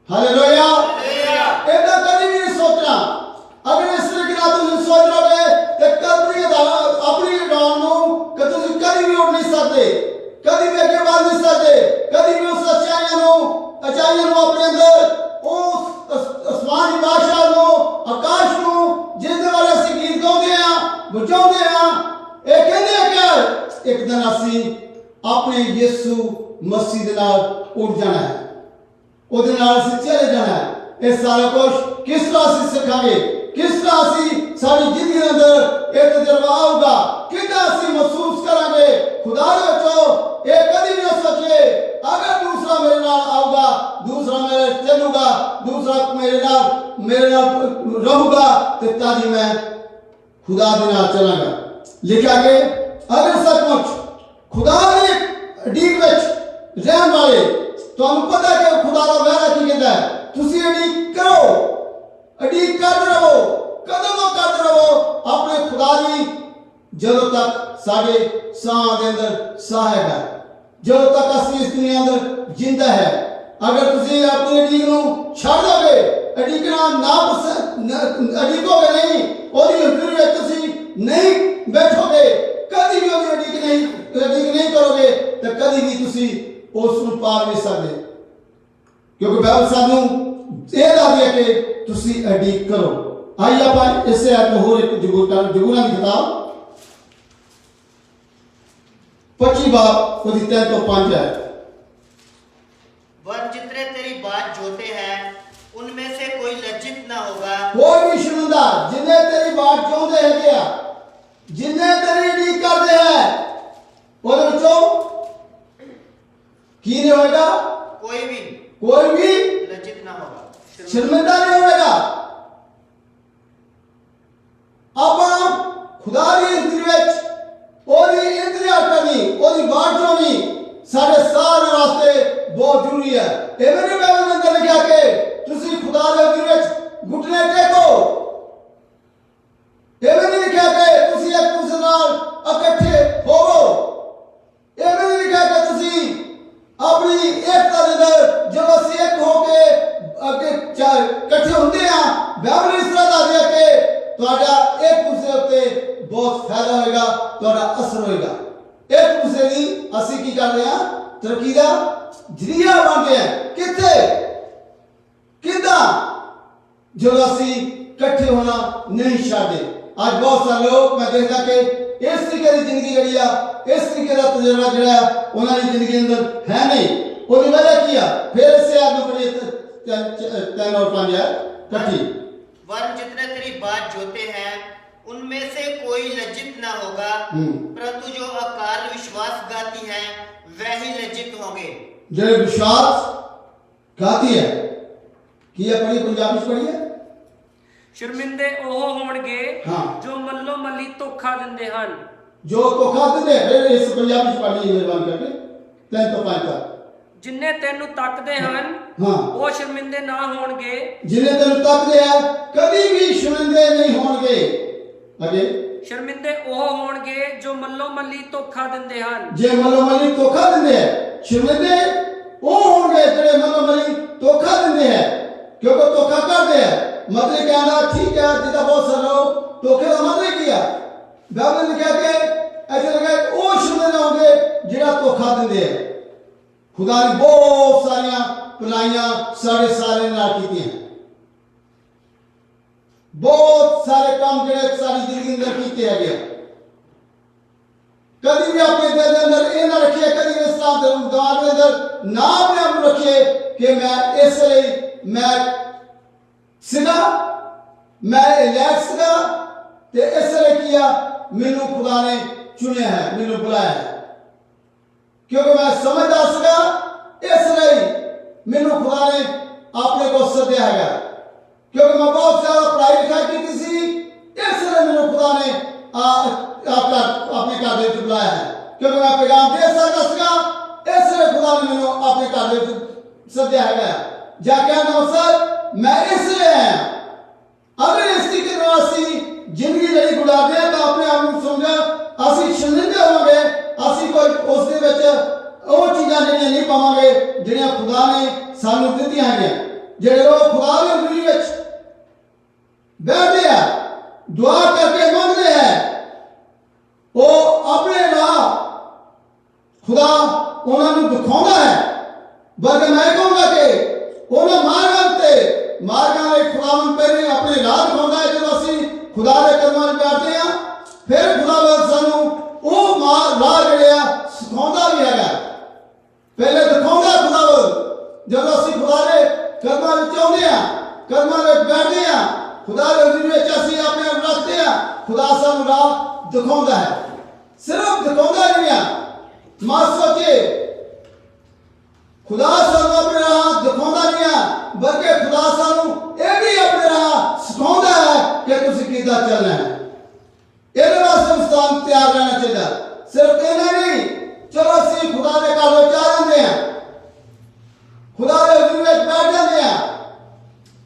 हालेलुया। ऐसा कभी भी नहीं सोचना। अगर इस तरीके से तुम सोच रहे तो कभी अपनी उड़ान को कभी कभी भी उड़ नहीं सकते, कभी भी आगे बढ़ नहीं सकते, कभी भी उस अचाइयां को अपने अंदर उस आसमान की बादशाह को आकाश को जिसके बारे में गीत गाते हैं बचाते हैं। ये कहते हैं क्या एक दिन असी अपने यीशु मसीह के नाल उड़ जाना है, ਉਹਦੇ ਨਾਲ ਅਸੀਂ ਚਲੇ ਜਾਣਾ ਹੈ। ਇਹ ਸਾਰਾ ਕੁਝ ਕਿਸ ਤਰ੍ਹਾਂ ਅਸੀਂ ਸਿੱਖਾਂਗੇ, ਕਿਸ ਤਰ੍ਹਾਂ ਅਸੀਂ ਸਾਡੀ ਜ਼ਿੰਦਗੀ ਦੇ ਅੰਦਰ ਇਹ ਤਜਰਬਾ ਆਊਗਾ, ਕਿੱਦਾਂ ਅਸੀਂ ਮਹਿਸੂਸ ਕਰਾਂਗੇ ਖੁਦਾ ਦੇ ਵਿੱਚੋਂ। ਇਹ ਕਦੀ ਵੀ ਨਾ ਸੋਚੀਏ ਅਗਰ ਦੂਸਰਾ ਮੇਰੇ ਨਾਲ ਆਊਗਾ, ਦੂਸਰਾ ਮੇਰੇ ਚੱਲੂਗਾ, ਦੂਸਰਾ ਮੇਰੇ ਨਾਲ ਰਹੂਗਾ ਤੇ ਤਾਂ ਹੀ ਮੈਂ ਖੁਦਾ ਦੇ ਨਾਲ ਚੱਲਾਂਗਾ। ਲਿਖਿਆ ਕਿ ਅਗਰ ਸੱਚਮੁੱਚ ਖੁਦਾ ਦੀ ਉਡੀਕ ਵਿੱਚ ਰਹਿਣ ਵਾਲੇ ਤੁਹਾਨੂੰ ਪਤਾ ਕਿ खुदा का वादा की कहता है तुसी अडीक करो, अडीक करते रहो, कदों तो करते रहो अपने खुदा की जदों तक साडे साह दे अंदर साह है, जदों तक असीं इस दुनिया अंदर जिंदा है। अगर तुसी अपनी अडीक नूं छड्ड दोगे, अडीकना ना अडीकोगे नहीं, ओदी हजूरी विच तुसी नहीं बैठोगे, कदी भी ओदी अडीक नहीं करोगे तो कदी भी तुसी उस नूं पा नहीं सकदे। क्योंकि बाइबल सानू ये दसदी है कि तुसी अडीक करो। आइए आप इससे आयत होर एक जबूरा की किताब 25 बाब उसकी 3 तो 5 है। वह जितने तेरी बात जोते हैं उनमें से कोई लज्जित ना होगा, कोई भी शर्मिंदा जिन्हें तेरी बात जोंदे है क्या, जिन्हें तेरी अडीक करते हैं ਉਹਦੇ ਵਿੱਚੋਂ ਕੀ ਨਹੀਂ ਹੋਏਗਾ? कोई भी लज्जित ना होगा, शर्मिंदा नहीं होगा। ਆਪਾਂ खुदा ਦੀ ਜ਼ਿੰਦਗੀ ਵਿੱਚ ਉਹਦੀ ਇੰਤਜ਼ਾਰ ਕਰਨੀ, ਉਹਦੀ ਬਾਤ ਸੁਣਨੀ ਸਾਡੇ ਸਾਰੇ ਵਾਸਤੇ ਬਹੁਤ ਜ਼ਰੂਰੀ ਹੈ। ਇਹ ਵੀ ਬਾਈਬਲ में लिखा कि ਤੁਸੀਂ ਖੁਦਾ ਦੇ ਅਗਰ ਵਿੱਚ ਘੁਟਨੇ ਟੇਕੋ। ਇਹ ਵੀ ਨਹੀਂ ਲਿਖਿਆ ਕਿ ਤੁਸੀਂ ਇੱਕ ਦੂਸਰੇ ਨਾਲ ਇਕੱਠੇ ਹੋਵੋ। ਇਹ ਵੀ ਨਹੀਂ ਲਿਖਿਆ ਕਿ ਤੁਸੀਂ ਆਪਣੀ ਏਕਤਾ ਦੇ ਅੰਦਰ ਜਦੋਂ ਅਸੀਂ ਇੱਕ ਹੋ ਕੇ ਅੱਗੇ ਇਕੱਠੇ ਹੁੰਦੇ ਆ, ਬਾਈਬਲ ਇਸ ਤਰ੍ਹਾਂ ਦੱਸਦਾ ਕਿ ਤੁਹਾਡਾ ਇੱਕ ਦੂਸਰੇ ਉੱਤੇ ਬਹੁਤ ਫਾਇਦਾ ਹੋਏਗਾ, ਤੁਹਾਡਾ ਅਸਰ ਹੋਏਗਾ। ਇੱਕ ਦੂਸਰੇ ਦੀ ਅਸੀਂ ਕੀ ਕਰਦੇ ਆ, ਤਰੱਕੀ ਦਾ ਜਰੀਆ ਬਣਦੇ ਆ। ਕਿੱਥੇ ਕਿੱਦਾਂ? ਜਦੋਂ ਅਸੀਂ ਇਕੱਠੇ ਹੋਣਾ ਨਹੀਂ ਛੱਡਦੇ। ਅੱਜ ਬਹੁਤ ਸਾਰੇ ਲੋਕ ਮੈਂ ਦੇਖਦਾ ਕਿ ਇਸ ਤਰੀਕੇ ਦੀ ਜ਼ਿੰਦਗੀ ਜਿਹੜੀ ਆ, ਇਸ ਤਰੀਕੇ ਦਾ ਤਜਰਬਾ ਜਿਹੜਾ ਆ ਉਹਨਾਂ ਦੀ ਜ਼ਿੰਦਗੀ ਅੰਦਰ ਹੈ नहीं। ਉਹਦੀ ਵਜ੍ਹਾ ਕੀ ਆ? ਫਿਰ ਇਸੇ ਆਦਮੀ ਪੜ੍ਹੀਏ 3 और 5 इकट्ठी। वर्ण जितने तेरी बात जोते हैं उनमें से कोई लज्जित ना होगा, परंतु जो अकाल विश्वासघाती हैं वह ही लज्जित होंगे। जो विश्वास घाती है की है पढ़ी, पंजाबी च पढ़ी है। ਸ਼ਰਮਿੰਦੇ ਉਹ ਹੋਣਗੇ हाँ। ਜੋ ਮੱਲੋ ਮੱਲੀ ਧੋਖਾ ਦਿੰਦੇ ਹਨ। जो धोखा देते फिर इस पंजाबी च पढ़ी मेहरबान करके 3 ਤੋਂ 5 तक। ਜਿਨ੍ਹਾਂ ਤੈਨੂੰ ਤੱਕਦੇ ਹਨ हाँ। ਉਹ ਸ਼ਰਮਿੰਦੇ ਨਾ ਹੋਣਗੇ। जिन्हें तेन तकते हैं कभी भी शर्मिंदे नहीं होंगे। आगे ਸ਼ਰਮਿੰਦੇ ਉਹ ਹੋਣਗੇ ਜੋ ਮੱਲੋ ਮੱਲੀ ਧੋਖਾ ਦਿੰਦੇ ਹਨ। जे मलोमली धोखा देंगे हैं, शर्मिंदे वो होंगे जेडे मलोमली धोखा देंगे हैं, क्योंकि धोखा करते हैं। मतलब कहना ठीक है, जिदा बहुत सारे लोग धोखे का मतलब किया बाइबल ने कहा कि ऐसे लगे वो शर्मिंदे होंगे जेड़ा धोखा देंगे हैं। खुदा ने बहुत सारियां भलाइयां सारे नाल कीती हैं, बहुत सारे काम जेडे सारी जिंदगी अंदर कीते है गए। कभी भी अपने दिल के अंदर ये ना रखिए, कभी भी इस तरह दिमाग के अंदर ना अपने आप को रखिए कि मैं इसलिए मैं सीधा मैं इलैक्स सीधा ते इसलिए किया, मैनू खुदा ने चुनिया है, मैनू बुलाया है, क्योंकि मैं समझदार सीगा इसलिए मैनू खुदा ने अपने को सद्या है, क्योंकि मैं बहुत ज्यादा पढ़ाई लिखाई की सी, इसलिए मैनू खुदा ने आपका अपने घर में बुलाया है, क्योंकि मैं पैगाम दे सकता सीगा, इसलिए खुदा ने मैनू अपने घर में सद्या है। जा कहना सर मैं इसलिए आया। अगर इसी के द्वारा असी जिंदगी जड़ी गुजारते हैं तो अपने आप को समझा असी शर्मिंदे होवांगे, असी कोई उस दे विच ਉਹ ਚੀਜ਼ਾਂ ਜਿਹੜੀਆਂ ਨਹੀਂ ਪਾਵਾਂਗੇ ਜਿਹੜੀਆਂ ਖੁਦਾ ਨੇ ਸਾਨੂੰ ਦਿੱਤੀਆਂ ਹੈਗੀਆਂ। ਜਿਹੜੇ ਲੋਕ ਖੁਦਾ ਦੀ ਹਜ਼ੂਰੀ ਵਿੱਚ ਬੈਠਦੇ ਆ, ਦੁਆ ਕਰਕੇ ਮੰਗਦੇ ਆ, ਉਹ ਆਪਣੇ ਰਾਹ ਖੁਦਾ ਉਹਨਾਂ ਨੂੰ ਦਿਖਾਉਂਦਾ ਹੈ। ਬਲਕਿ ਮੈਂ ਕਹੂੰਗਾ ਕਿ ਉਹਨਾਂ ਮਾਰਗਾਂ ਲਈ ਖੁਦਾਵੰਦ ਪਹਿਲੇ ਆਪਣੇ ਰਾਹ ਦਿਖਾਉਂਦਾ ਹੈ। ਜਦੋਂ ਅਸੀਂ ਖੁਦਾ ਦੇ ਕਦਮਾਂ 'ਚ ਬੈਠਦੇ ਆ ਫਿਰ ਖੁਦਾਵੰਦ ਸਾਨੂੰ ਉਹ ਰਾਹ ਜਿਹੜੇ ਆ ਸਿਖਾਉਂਦਾ ਵੀ ਹੈਗਾ। पहले दिखाऊंगा खुदावंद, जब असि खुदा दे कदमां विच आउंदे आ, कदमां विच बैठदे आ, खुदा दे हज़ूरी विच असि अपने आप रखदे आ, खुदा सानू राह दिखाउंदा है। सिर्फ दिखाउंदा नहीं आ, मत सोचिए खुदा सानू अपने राह दिखाउंदा नहीं आ, बल्कि खुदा सानू ये भी अपने राह सिखाउंदा है कि तुसीं किदां चलना है। इहदे वास्ते इंसान तैयार रहना चाहिए। सिर्फ इन्ना नहीं, चलो असी खुदा के घर में आ जाते हैं, खुदा के हज़ूरी में बैठ जाते हैं,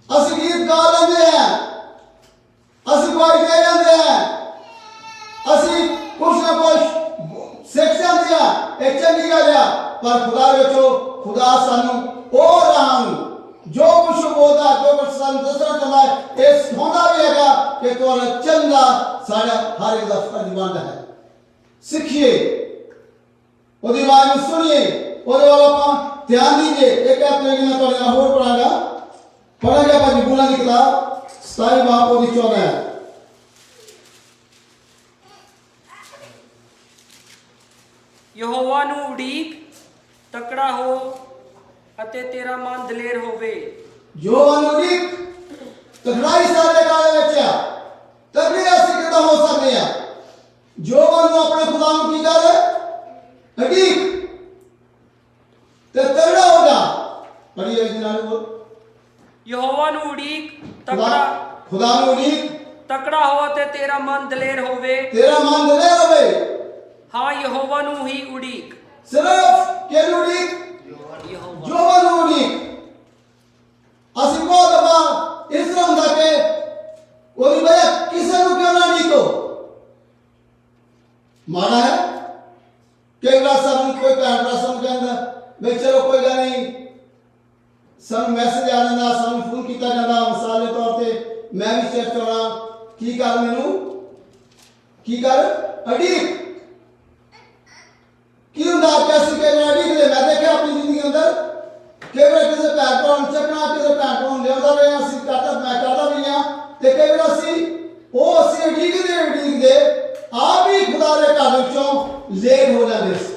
असी गीत गा लेते हैं, असी कोई दे जाते हैं, असी कुछ ना कुछ सीख जाते हैं, एक चंगी गल है। पर खुदा वेचो खुदा सानू ओ राह जो कुछ बोलता, जो कुछ सानू दसना चाहता है, ये सिखाता भी हैगा कि तुहाडा चलना साडा हर एक दा फर्ज बनदा है। सीखिए, ਉਹਦੀ ਆਵਾਜ਼ ਨੂੰ ਸੁਣੀਏ, ਉਹਦੇ ਵੱਲ ਆਪਾਂ ਧਿਆਨ दीजिए। एक अपने मैं थोड़े नाल होर पढ़ांगा, पढ़ांगा भाजी बुला की किताब 27 बाब ਉਹਦੀ 14 है। ਯਹੋਵਾ ਨੂੰ ਉਡੀਕ, ਤਕੜਾ ਹੋ ਅਤੇ ਤੇਰਾ ਮਨ ਦਲੇਰ ਹੋਵੇ। ਜੋ ਅਨੁਰੀਕ ਤਕੜਾਈ ਸਾਡੇ ਕਾਲੇ ਵਿੱਚ ਆ, ਤਕੜੇ ਅਸੀਂ ਕਿਦਾਂ ਹੋ ਸਕਦੇ ਆ? ਜੋ ਨੂੰ ਆਪਣੇ ਖੁਦਾ ਨੂੰ ਕੀ ਕਰ अटीक ते तगड़ा होगा। पढ़िए इस नाल बोल, ਯਹੋਵਾ ਨੂੰ ਉਡੀਕ, खुदा ਨੂੰ ਉਡੀਕ, ਤਕੜਾ ਹੋ ਅਤੇ ਤੇਰਾ ਮਨ ਦਲੇਰ ਹੋਵੇ। तेरा मन दलेर होवे। ਹਾਂ ਯਹੋਵਾ ਨੂੰ ਹੀ ਉਡੀਕ। सिर्फ के उडीक, ਯਹੋਵਾ जो उडीक। ਅਸੀਂ ਬਹੁਤ ਦਫਾ ਇਸ ਤਰ੍ਹਾਂ ਹੁੰਦਾ ਕਿ ਉਹਦੀ ਵਜ੍ਹਾ ਕਿਸੇ ਨੂੰ ਕਿਉਂ ਨਾ ਨਹੀਂ ਕੋ ਮਾੜਾ ਹੈ ਕਈ ਵਾਰ ਸਾਨੂੰ ਕੋਈ ਭੈਣ ਭਰਾ ਸਾਨੂੰ ਕਹਿੰਦਾ ਵੀ ਚਲੋ ਕੋਈ ਗੱਲ ਨਹੀਂ ਸਾਨੂੰ ਮੈਸੇਜ ਆ ਜਾਂਦਾ ਸਾਨੂੰ ਫੋਨ ਕੀਤਾ ਜਾਂਦਾ ਮਿਸਾਲ ਦੇ ਤੌਰ ਤੇ ਮੈਂ ਵੀ ਚੈੱਕ ਕਰਾਂ ਕੀ ਕਰ ਮੈਨੂੰ ਕੀ ਕਰ ਅੜੀਕ ਕੀ ਹੁੰਦਾ कैसे के अड़ीक ले मैं देखा अपनी जिंदगी अंदर कई बार किसी भैन भरा ਨੂੰ ਚੱਕਣਾ ਕਿਸੇ ਭੈਣ ਭਰਾ ਨੂੰ ਲਿਆਉਂਦਾ ਰਿਹਾ ਅਸੀਂ ਕਰਦਾ ਮੈਂ ਕਰਦਾ ਵੀ ਆ ਤੇ ਕਈ ਵਾਰ ਅਸੀਂ ਅੜੀਕਦੇ ਆਪ ਹੀ ਖੁਦਾ ਦੇ ਘਰ ਵਿੱਚੋਂ ਲੇਟ ਹੋ ਜਾਂਦੇ ਸੀ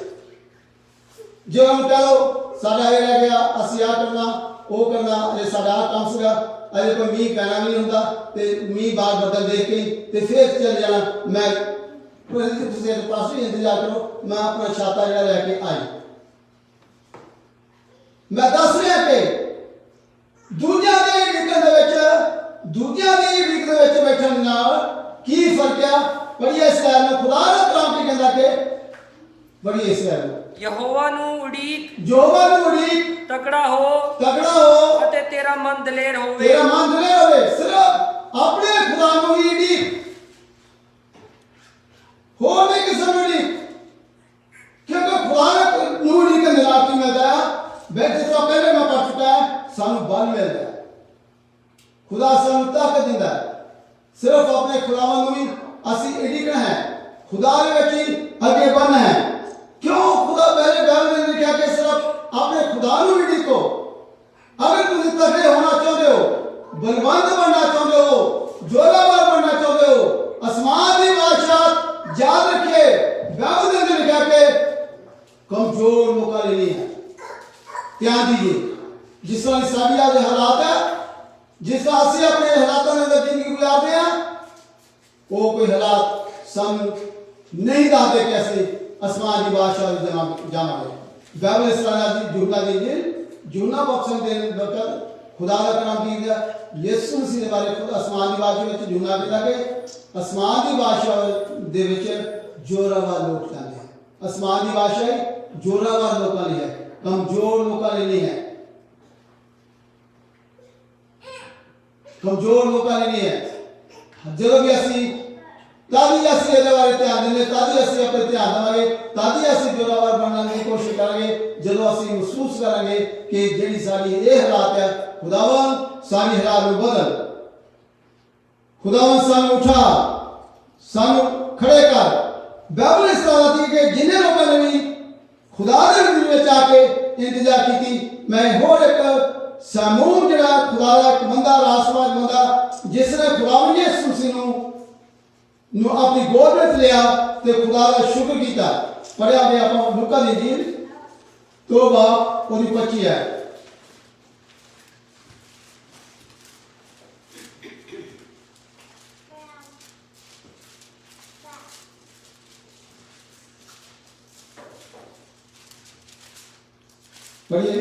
ਜੋ ਹਮ ਕਹ ਲੋ ਸਾਡਾ ਇਹ ਰਹਿ ਗਿਆ ਅਸੀਂ ਆ ਕਰਨਾ ਉਹ ਕਰਨਾ ਇਹ ਸਾਡਾ ਕੰਮ ਸੀਗਾ ਅਜੇ ਕੋਈ ਮੀਂਹ ਪੈਣਾ ਨਹੀਂ ਹੁੰਦਾ ਤੇ ਮੀਂਹ ਬਾਅਦ ਬਦਲ ਦੇਖ ਕੇ ਤੇ ਫਿਰ ਚੱਲ ਜਾਣਾ ਮੈਂ ਤੁਸੀਂ ਇਹਦੇ ਪਾਸੇ ਇੰਤਜ਼ਾਰ ਕਰੋ ਮੈਂ ਆਪਣਾ ਛਾਤਾ ਜਿਹੜਾ ਲੈ ਕੇ ਆਈ ਮੈਂ ਦੱਸ ਰਿਹਾ ਕਿ ਦੂਜਿਆਂ ਦੀ ਵਿਕਨ ਦੇ ਵਿੱਚ ਬੈਠਣ ਨਾਲ ਕੀ ਫਰਕ ਆ ਪੜੀਏ ਇਸ ਗੱਲ ਨੂੰ ਖੁਦਾ ਦਾ ਕਲਾਮ ਕੀ ਕਹਿੰਦਾ ਕਿ ਪੜੀਏ ਇਸ ਗੱਲ ਨੂੰ ਯਹੋਵਾ ਨੂੰ ਉਡੀਕ ਤਕੜਾ ਹੋ ਅਤੇ ਤੇਰਾ ਮਨ ਦਲੇਰ ਹੋਵੇ ਸਿਰਫ ਆਪਣੇ ਖੁਦਾ ਨੂੰ ਹੀ ਉਡੀਕ ਹੋਰ ਨਹੀਂ ਕਿਸੇ ਨੂੰ ਉਡੀਕ ਕਿਉਂਕਿ ਖੁਦਾ ਨੂੰ ਉਡੀਕ ਨਾਲ ਕੀ ਮਿਲਦਾ ਹੈ ਜਿਸ ਤਰ੍ਹਾਂ ਪਹਿਲੇ ਮੈਂ ਪੜ੍ਹ ਚੁੱਕਾ ਹੈ ਸਾਨੂੰ ਬਲ ਮਿਲਦਾ ਹੈ ਖੁਦਾ ਸਾਨੂੰ ਤਾਕਤ ਦਿੰਦਾ ਹੈ ਸਿਰਫ ਆਪਣੇ ਖੁਦਾਵੰਦ ਨੂੰ ਹੀ ਅਸੀਂ ਉਡੀਕਣਾ ਹੈ ਖੁਦਾ ਦੇ ਵਿੱਚ ਹੀ ਅੱਗੇ ਵਧਣਾ ਹੈ ਕਿਉਂ ਖੁਦਾ ਪਹਿਲੇ ਗੱਲ ਨੇ ਲਿਖਿਆ ਕਿ ਸਿਰਫ ਆਪਣੇ ਖੁਦਾ ਨੂੰ ਉਡੀਕੋ अगर तुम तगड़े होना चाहते हो बलवंत बनना चाहते हो जोरावर बनना चाहते हो आसमान की बादशाह याद रखिए बाइबल में लिखा के कमजोर मौका लेनी है ध्यान दीजिए जिस तरह साबिया के हालात है जिस तरह असि अपने हालातों में जिंदगी गुजारते हैं वो कोई हालात सम नहीं दाते कैसे आसमान की बादशाह जावांगे बाइबल इस तरह जूना बख्शन देने वक्त खुदा का कलाम की गया यीशु मसीह के बारे खुद आसमान की बादशाह में जूना कहता कि आसमान की बादशाह दे विच जोरावर लोग जाते हैं आसमान की बादशाही जोरावर लोगों लिए है कमजोर लोगों लिए नहीं है कमजोर लोगों लिए नहीं है जो भी असी तादी ਅਸੀਂ ਇਹਦੇ ਬਾਰੇ ਧਿਆਨ ਦਿੰਦੇ ਤਾਦੀ ਅਸੀਂ ਆਪਣੇ ਧਿਆਨ ਦੇਵਾਂਗੇ ਤਾਦੀ ਅਸੀਂ ਜੋਰਾਵਰ ਬਣਨ ਦੀ ਕੋਸ਼ਿਸ਼ ਕਰਾਂਗੇ ਜਦੋਂ ਅਸੀਂ ਮਹਿਸੂਸ ਕਰਾਂਗੇ ਕਿ ਜਿਹੜੀ ਸਾਡੀ ਇਹ ਹਾਲਾਤ ਹੈ ਖੁਦਾਵੰਦ ਸਾਡੀ ਹਾਲਾਤ ਨੂੰ ਬਦਲ ਖੁਦਾਵੰਦ ਸਾਨੂੰ ਉਠਾ ਸਾਨੂੰ ਖੜੇ ਕਰ ਬਾਈਬਲ ਇਸ ਤਰ੍ਹਾਂ ਦੀ ਕਿ ਜਿੰਨੇ ਲੋਕਾਂ ਨੇ ਵੀ ਖੁਦਾ ਦੇ ਹਜ਼ੂਰ ਵਿੱਚ ਆ ਕੇ ਇੰਤਜ਼ਾਰ ਕੀਤੀ ਮੈਂ ਹੋਰ ਇੱਕ ਸਮੂਹ ਜਿਹੜਾ ਖੁਦਾ ਦਾ ਇੱਕ ਬੰਦਾ ਰਾਸਵਾਜ ਬੰਦਾ ਜਿਸ ਨੇ ਖੁਦਾਵੰਦ ਯਿਸੂ ਮਸੀਹ ਨੂੰ अपनी गोद में लिया तो खुदा का शुक्र किया पढ़िया भी आप लुका दी इंजील तो बाप पूरी 25 है पढ़िए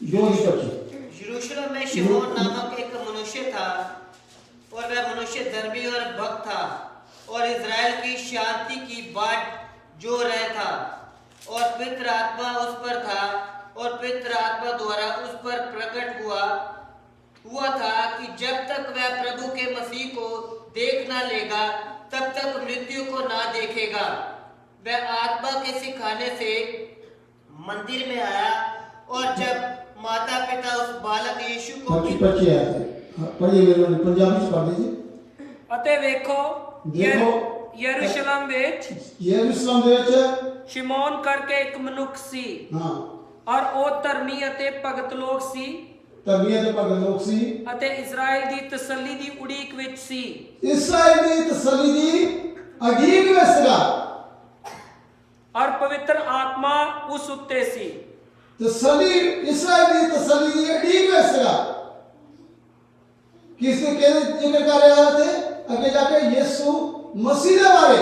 2:25 यरूशलेम में शिमोन नामक एक मनुष्य था और वह मनुष्य धर्मी और भक्त था और इज़राइल की शांति की बाट जो रहा था और पवित्र आत्मा उस पर था और पवित्र आत्मा द्वारा उस पर प्रकट हुआ था कि जब तक वह प्रभु के मसीह को देख ना लेगा तब तक मृत्यु को ना देखेगा वह आत्मा के सिखाने से मंदिर में आया और जब माता पिता उस बालक यीशु को पढ़िए मेरे पंजाबी से पढ़ दीजिए ਅਤੇ ਵੇਖੋ ਯਰੂਸ਼ਲਮ ਵਿੱਚ ਸ਼ਿਮੋਨ ਕਰਕੇ ਇੱਕ ਮਨੁੱਖ ਸੀ ਹਾਂ ਔਰ ਉਹ ਧਰਮੀ ਅਤੇ ਭਗਤ ਲੋਕ ਸੀ ਅਤੇ ਇਜ਼ਰਾਈਲ ਦੀ ਤਸੱਲੀ ਦੀ ਉਡੀਕ ਵਿੱਚ ਸੀ ਔਰ ਪਵਿੱਤਰ ਆਤਮਾ ਉਸ ਉੱਤੇ ਸੀ ਇਸਰਾਈਲ ਦੀ ਤਸੱਲੀ ਦੀ ਉਡੀਕ ਵਿੱਚ ਸੀਗਾ किसने कहने जिक्र कर रहा थे आगे जाके यीशु मसीह के बारे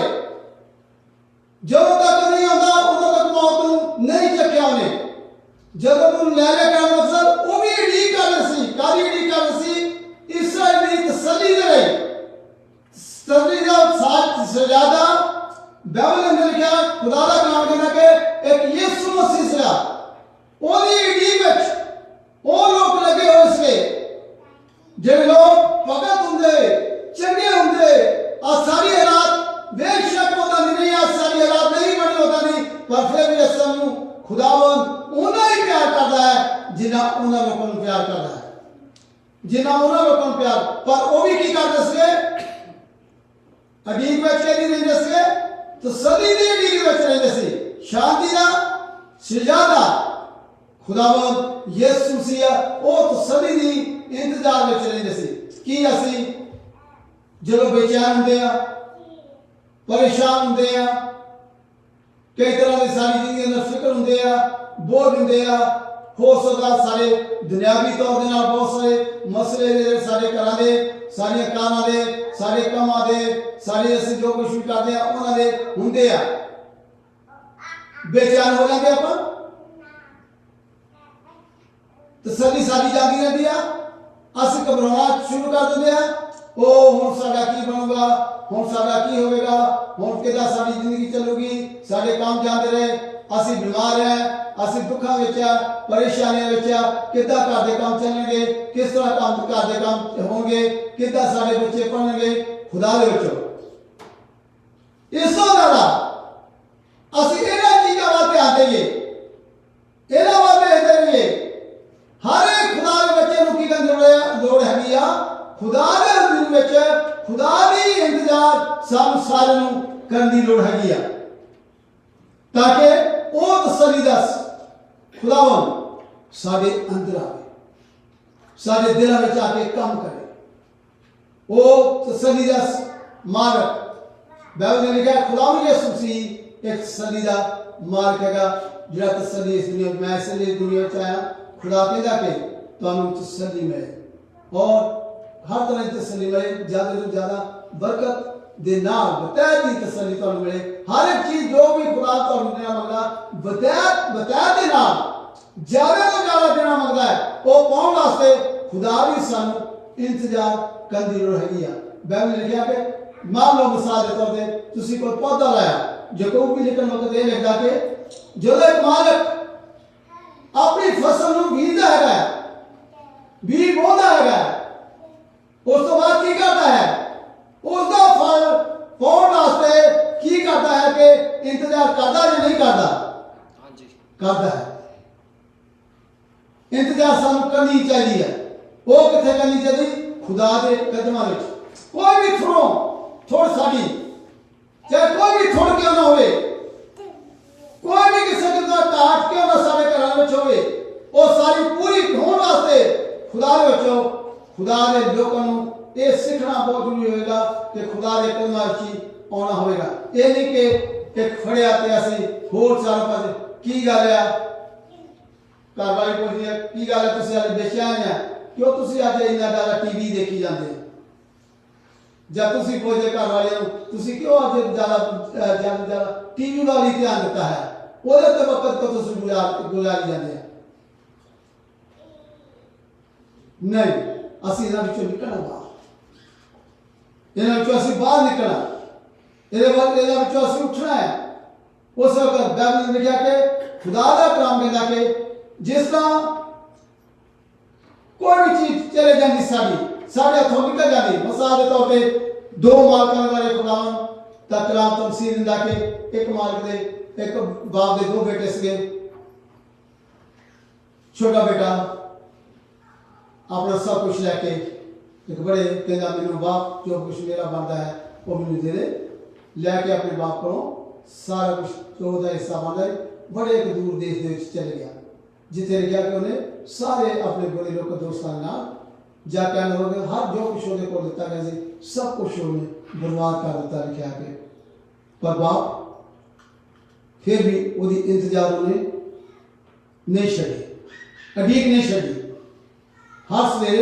जब तक नहीं आता उਦੋਂ तक मौत नहीं चखिया उन्हें जब उन ले लेकर मतलब वो भी उड़ीक कर रहे सी काली उड़ीक कर रहे सी इस्राएल की तसल्ली दे रहे तसल्ली का साथ से ज्यादा बाइबल में लिखा खुदा का नाम कहना कि एक यीशु मसीह से ओदी उड़ीक में वो लोग लगे हुए इसके ਪਰ ਫਿਰ ਵੀ ਅਸਾਂ ਨੂੰ ਖੁਦਾਵੰਦ ਉਹਨਾਂ ਹੀ ਪਿਆਰ ਕਰਦਾ ਹੈ ਜਿੰਨਾ ਉਹਨਾਂ ਲੋਕਾਂ ਨੂੰ ਪਿਆਰ ਕਰਦਾ ਹੈ, ਜਿੰਨਾ ਉਹਨਾਂ ਲੋਕਾਂ ਨੂੰ ਪਿਆਰ। ਪਰ ਉਹ ਵੀ ਕੀ ਕਰਦੇ ਸੀਗੇ? ਅਡੀਕ ਵਿੱਚ ਨਹੀਂ ਰਹਿੰਦੇ ਸੀਗੇ, ਤਸੱਲੀ ਦੀ ਅਡੀਕ ਵਿੱਚ ਰਹਿੰਦੇ ਸੀ। ਸ਼ਾਂਤੀ ਦਾ ਸ਼ਹਿਜ਼ਾਦਾ ਖੁਦਾਵੰਦ ਯਿਸੂ ਮਸੀਹ ਉਹ ਤਸੱਲੀ ਦੀ ਇੰਤਜ਼ਾਰ ਵਿੱਚ ਰਹਿੰਦੇ ਸੀ। ਕੀ ਅਸੀਂ ਜਦੋਂ ਬੇਚੈਨ ਹੁੰਦੇ ਆ, ਪਰੇਸ਼ਾਨ ਹੁੰਦੇ ਆ, ਕਈ ਤਰ੍ਹਾਂ ਦੀ ਸਾਡੀ ਜ਼ਿੰਦਗੀ ਅੰਦਰ ਫਿਕਰ ਹੁੰਦੇ ਆ, ਬੋਝ ਹੁੰਦੇ ਆ, ਹੋ ਸਕਦਾ ਸਾਰੇ ਦੁਨਿਆਵੀ ਤੌਰ ਦੇ ਨਾਲ ਬਹੁਤ ਸਾਰੇ ਮਸਲੇ ਜਿਹੜੇ ਸਾਡੇ ਘਰਾਂ ਦੇ, ਸਾਡੀਆਂ ਕਾਮਾਂ ਦੇ, ਸਾਡੇ ਕੰਮਾਂ ਦੇ, ਸਾਡੇ ਅਸੀਂ ਜੋ ਕੁਝ ਵੀ ਕਰਦੇ ਆ ਉਹਨਾਂ ਦੇ ਹੁੰਦੇ ਆ, ਬੇਚੈਨ ਹੋ ਜਾਂਦੇ ਆਪਾਂ। ਤਸੱਲੀ ਸਾਡੀ ਜਾਂਦੀ ਰਹਿੰਦੀ ਆ, ਅਸੀਂ ਘਬਰਾਉਣਾ ਸ਼ੁਰੂ ਕਰ ਦਿੰਦੇ ਆ। ਉਹ ਹੁਣ ਸਾਡਾ ਕੀ ਬਣੂਗਾ, ਹੁਣ ਸਾਡਾ ਕੀ ਹੋਵੇਗਾ, ਹੁਣ ਕਿੱਦਾਂ ਸਾਡੀ ਜ਼ਿੰਦਗੀ ਚੱਲੂਗੀ, ਸਾਡੇ ਕੰਮ ਜਾਂਦੇ ਰਹੇ, ਅਸੀਂ ਬਿਮਾਰ ਆ, ਅਸੀਂ ਦੁੱਖਾਂ ਵਿੱਚ ਆ, ਪਰੇਸ਼ਾਨੀਆਂ ਵਿੱਚ ਆ, ਕਿੱਦਾਂ ਘਰ ਦੇ ਕੰਮ ਚੱਲਣਗੇ, ਕਿਸ ਤਰ੍ਹਾਂ ਘਰ ਦੇ ਕੰਮ ਹੋਣਗੇ, ਕਿੱਦਾਂ ਸਾਡੇ ਬੱਚੇ ਪੜ੍ਹਨਗੇ ਖੁਦਾ ਦੇ ਵਿੱਚੋਂ। ਇਸ ਤੋਂ ਜ਼ਿਆਦਾ ਅਸੀਂ ਇਹਨਾਂ ਚੀਜ਼ਾਂ ਵੱਲ ਧਿਆਨ ਦੇਈਏ, ਇਹਨਾਂ ਵੱਲ ਦੇਖਦੇ ਰਹੀਏ। ਹਰ ਇੱਕ ਖੁਦਾ ਦੇ ਬੱਚੇ ਨੂੰ ਕੀ ਕਰਨ ਦੀ ਲੋੜ ਹੈਗੀ ਆ? ਖੁਦਾ ਦੇ ਹਜ਼ੂਰ ਵਿੱਚ ਖੁਦਾ ਦੀ ਇੰਤਜ਼ਾਰ ਸਾਨੂੰ ਸਾਰਿਆਂ ਨੂੰ ਕਰਨ ਦੀ ਲੋੜ ਹੈਗੀ ਆ, ਤਾਂ ਕਿ ਉਹ ਤਸੱਲੀ ਦਾ ਖੁਦਾਵੰਦ ਸਾਡੇ ਅੰਦਰ ਆਵੇ, ਸਾਡੇ ਦਿਲਾਂ ਵਿੱਚ ਆ ਕੇ ਕੰਮ ਕਰੇ। ਉਹ ਤਸੱਲੀ ਦਾ ਮਾਲਕ ਬਾਈਬਲ ਨੇ ਲਿਖਿਆ ਖੁਦਾਵੰਦ ਯਿਸੂ ਮਸੀਹ ਇੱਕ ਤਸੱਲੀ ਦਾ ਮਾਲਕ ਹੈਗਾ, ਜਿਹੜਾ ਤਸੱਲੀ ਇਸ ਦੁਨੀਆ ਮੈਂ ਇਸ ਲਈ ਦੁਨੀਆ ਵਿੱਚ ਆਇਆ। खुदा कहता कि तुहानू तसल्ली मिले और हर तरह की तसल्ली मिले, ज़्यादा तो ज़्यादा बरकत दे नाल बताए की तसल्ली तुहानू मिले। हर एक चीज़ जो भी खुदा तुहानू देना मंगदा बताए दे नाल ज़्यादा तो ज़्यादा देना मंगदा है। वो पाउण वास्ते खुदा भी सानू इंतजार करन दी लोड़ हैगी आ। बाइबल ने लिखा कि मान लो मिसाल के तौर पर तुसीं कोई पौधा लाया, याकूब भी लिखण वक्त ये लिखदा कि जो एक मालिक अपनी फसल ਨੂੰ ਬੀਜਦਾ ਹੈਗਾ, ਬੀਜ ਬੋਦਾ ਹੈਗਾ, ਉਸ ਤੋਂ ਬਾਅਦ ਕੀ ਕਰਦਾ ਹੈ? ਉਸ ਦਾ ਫਲ ਪਾਉਣ ਵਾਸਤੇ ਕੀ ਕਰਦਾ ਹੈ ਕਿ ਇੰਤਜ਼ਾਰ ਕਰਦਾ ਜਾਂ ਨਹੀਂ ਕਰਦਾ? ਹਾਂਜੀ ਕਰਦਾ ਹੈ। ਇੰਤਜ਼ਾਰ ਸਾਨੂੰ ਕਰਨੀ ਚਾਹੀਦੀ ਹੈ। ਉਹ ਕਿੱਥੇ ਕਰਨੀ ਚਾਹੀਦੀ? ਖੁਦਾ ਦੇ ਕਦਮਾਂ ਵਿੱਚ। ਕੋਈ ਵੀ ਥੋੜ ਸਾਡੀ, ਚਾਹੇ ਕੋਈ ਵੀ ਥੋੜ ਕਿਉਂ ਨਾ ਹੋਵੇ, कोई भी किसी किस्म का काट क्यों ना सारे घरों में होवे, वो सारी पूरी होने वास्ते खुदा दे विचों खुदा दे लोकां नूं ये सीखना बहुत जरूरी होगा कि खुदा दे कदमां विच आउणा होवेगा। ये नहीं कि एक फड़िया ते असीं होर चारों पासे की गल है, घर वाली पुछदी है की गल है तुसीं अज बेचैन आ, क्यों तुसीं अज इन्ना ज़्यादा टीवी देखी जांदे हो, जब तुसीं पुछदे घर वाले तुसीं क्यों अज ज़्यादा टीवी वाली ध्यान दिता है, वो वक्त को तुम गुजारी जाते हैं। नहीं, असी इन्हां विचों निकलना बाहर, इन्हां विचों असी बाहर निकलना, इन्हां विचों असी उठना है। उस वक्त बाइबल ने लिखा कि खुदा दा कलाम कहता कि जिस तरह कोई भी चीज चले जाती साढ़े हथों निकल जाती। मिसाल के तौर पर दो मालकां बारे खुदावंद दा कलाम तफसीर दिंदा कि एक मालिक दे एक बाप दे दो बेटे सके। छोटा बेटा अपना सब कुछ लैके एक बड़े कहता मैनू बाप जो कुछ मेरा बनता है वो मैनू दे दे, लैके अपने बाप को सारा कुछ जो उसका हिस्सा बनता है बड़े एक दूर देश दे चले गया, जिथे गया कि उन्हें सारे अपने बड़े लोग दोस्तों के नाल जाके हर जो कुछ उन्हें को दिता गया सब कुछ उन्हें बर्बाद कर दिता लिखा के। पर बाप फिर भी वो इंतजार उन्हें नहीं छड़ी, अडीक नहीं छड़ी। हर सवेरे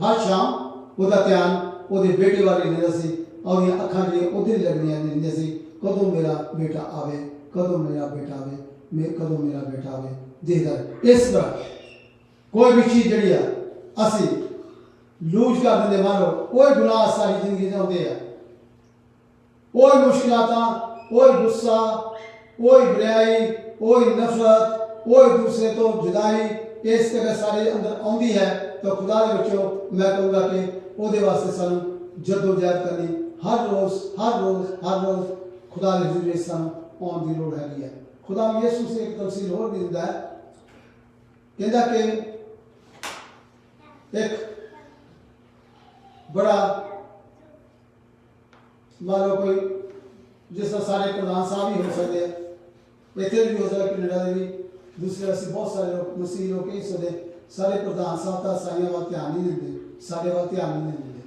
हर शाम उसका ध्यान वो बेटे वाले रहता सी और अखा जी उधर लगनिया रहंदियां सी, कदों मेरा बेटा आवे, कदों मेरा बेटा आवे, कदों मेरा बेटा आवे देखदा। इस तरह कोई भी चीज़ जी असी लूज कर देंगे, मान लो कोई गुनाह सारी जिंदगी आते हैं, कोई मुश्किलात, कोई गुस्सा, कोई बुराई, कोई नफरत, कोई दूसरे तो जुदाई इस तरह सारे अंदर आती है तो खुदा दे विचों मैं कहूँगा कि वो वास्ते सानू जदोजहद करनी हर रोज़ खुदा दे हजूर सानू आउण दी लोड़ हैगी है। खुदा यीशु से एक तफसीर और भी दिता है, कहता कि एक बड़ा मान लो कोई जिस तरह सारे प्रधान साहब ही हो सकते हैं, इतने भी हो सकता है कनेडा के भी, दूसरे ऐसे बहुत सारे लोग मसीह लोग कई सकते सारे प्रधान साहब का साइया वाल ध्यान नहीं देते, सारे वाल ध्यान नहीं देते।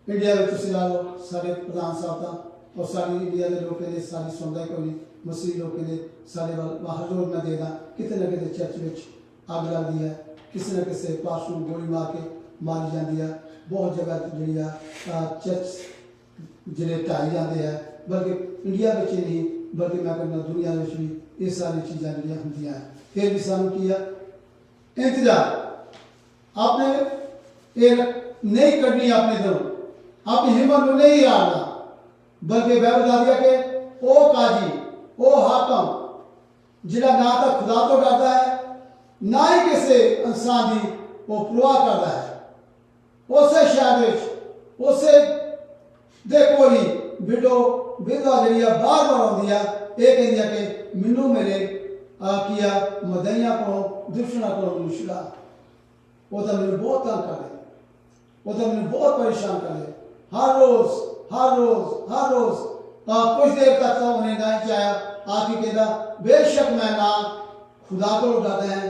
इंडिया में तुम ला लो सारे प्रधान साहब का और सारी इंडिया के लोग के सारी समुदाय को भी मसीह लोग के सारे हर रोज मैं देगा कितने ना कितने चर्च में आग लगती है, किसी न किसी पास गोली मार के मारी जाती है, बहुत जगह जी चर्च जिले ढाई जाते हैं, बल्कि इंडिया में ही नहीं बल्कि मैं कहना दुनिया में भी ये सारी चीज़ा जी होंगे हैं। फिर भी सानू की है इंतजार आपने एक नहीं कढ़नी अपने दिलों, अपनी हिम्मत को नहीं हारना, बल्कि वह बता दिया कि ओ काजी ओ हाकम जिला ना तो खुदा तो डरता है ना ही किसी इंसान की वो परवाह करता है, उसे शहर उसे देखो ही विडो विधवा जी बार बार आती है, ये कहती है कि मैनू मेरे किया मदइया को दुश्मना को मुश्किल वो तो मैंने बहुत तंग कर दे, वो तो मैंने बहुत परेशान कर दे, हर रोज कुछ देर तक तो उन्हें नहीं चाहा आके कहता बेशक मैं ना खुदा को डरता है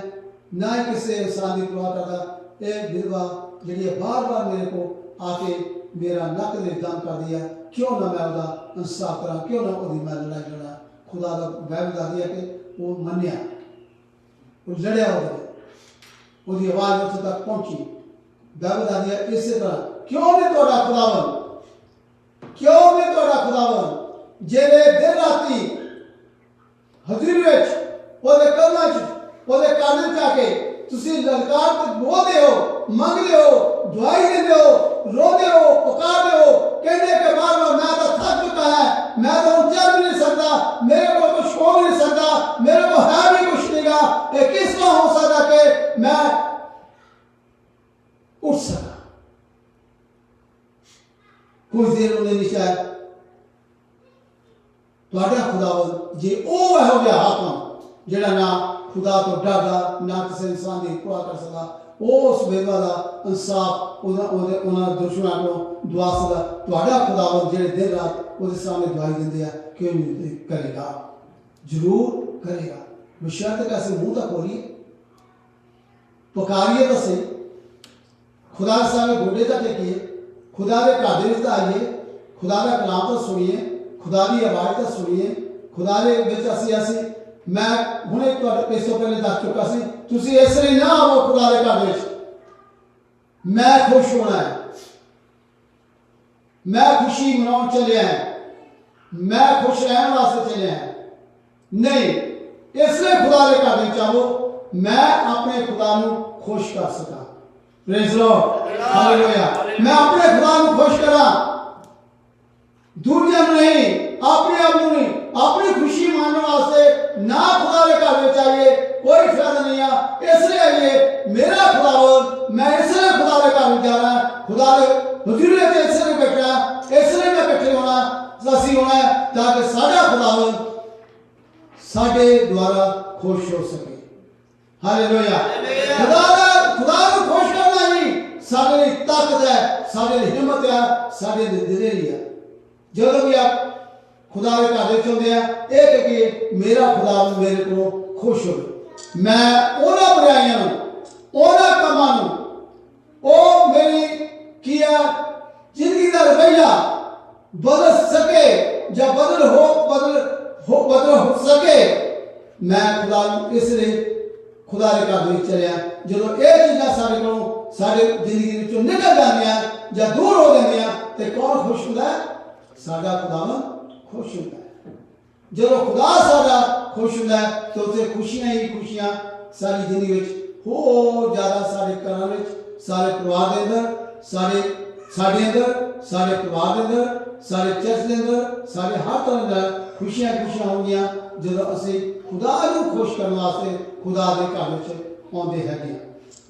ना ही किसी इंसान की परवाह करता, एक विधवा जी बार बार मेरे को आके मेरा नक दे दम कर दिया, क्यों ना मैं उसका इंसाफ करा, क्यों ना वो मैं लड़ाई लड़ा। खुदा का वह बता दिया कि वो मनिया वो लड़िया उसकी आवाज़ उत्थे तक पहुंची, वह बता दिया इस तरह क्यों नहीं तोड़ा खुदावन जेरे दिन राती हजूरी विच ओदे कदमां च ओदे कानून च आके तुसी ललकार ते बोलदे हो, मंगदे हो, दुआई देंदे हो, रोदे हो, पुकारदे हो, कहते कि बार बार मैं तो थक चुका है, मैं तो चल भी नहीं सकता, मेरे को कुछ हो भी नहीं सकता, मेरे को है भी कुछ नहींगा, ये किसका हो सकता कि मैं उठ सका। कुछ देर उन्हें निशाया खुदावन जे ओ हो गया हाकम जेड़ा ना खुदा तो डरदा ना किसी इंसान की परवाह कर सकता, उस विधवा का इंसाफ उन्होंने दुश्मनों को दुआ सकता, तुहाडा खुदावन जेड़े दिन रात उसके सामने दुआई देंदे आ क्यों नहीं करेगा, जरूर करेगा। बशर्ते कैसे मुंह तक खोलिए पुकारिए तो सही, खुदा के सामने गोडे तक टेकिए, खुदा के घर दे विच आइए, खुदा का कलाम तो सुनिए, खुदा की आवाज़ तो सुनिए, खुदा के विच असी मैं हुणे तुहाडे इस तो पहले दस चुका सी तुसी इसलिए ना आओ खुदा के घर विच, मैं खुश होना है, मैं खुशी मनाउण चलिया है, मैं खुश रहने वास्ते चलिया है, नहीं इसलिए खुदा के घर विच आओ मैं अपने खुदा नूं खुश कर सका। Praise Lord, hallelujah. मैं अपने खुदा को खुश करा, दुनिया में नहीं, अपने आप में नहीं, अपनी खुशी मानने वास्ते ना खुदा के घर में चाहिए कोई फायदा नहीं है। इसलिए आइए मेरा खुदावन, मैं इसलिए खुदा के घर में जा रहा है, खुदा के हुजूरी में इसलिए बैठना है, इसलिए मैं इकट्ठे होना असी होना है ताकि साडा खुदावन साडे द्वारा खुश हो सके। हालेलुया। खुदा को खुश करना ही साडे लिए ताकत है, साडे लिए हिम्मत है, साडे लिए दिलेरी है। जो भी आप खुदा के घर होंगे हैं एक कि मेरा खुदा मेरे को खुश हो, मैं उन्होंने बुराइयों उन्होंने कामों वो मेरी किया जिंदगी का रवैया बदल सके या बदल हो सके। मैं खुदा इसलिए खुदा के घर चलिया जो ये चीज़ा सारे को सारे जिंदगी निकल जाए या दूर हो जाए तो कौन खुश होता है? साडा खुदावन खुश होता है। जो खुदा साडा खुश होता है तो उसे खुशियां ही खुशियां सारी जिंदगी में हो ज्यादा सारे घरों में सारे परिवार के अंदर सारे अंदर सारे परिवार के अंदर सारे चर्च के अंदर सारे हर तरह का खुशियां होंगे जो असी खुदा को खुश करने वास्ते खुदा के घर में आते हैं।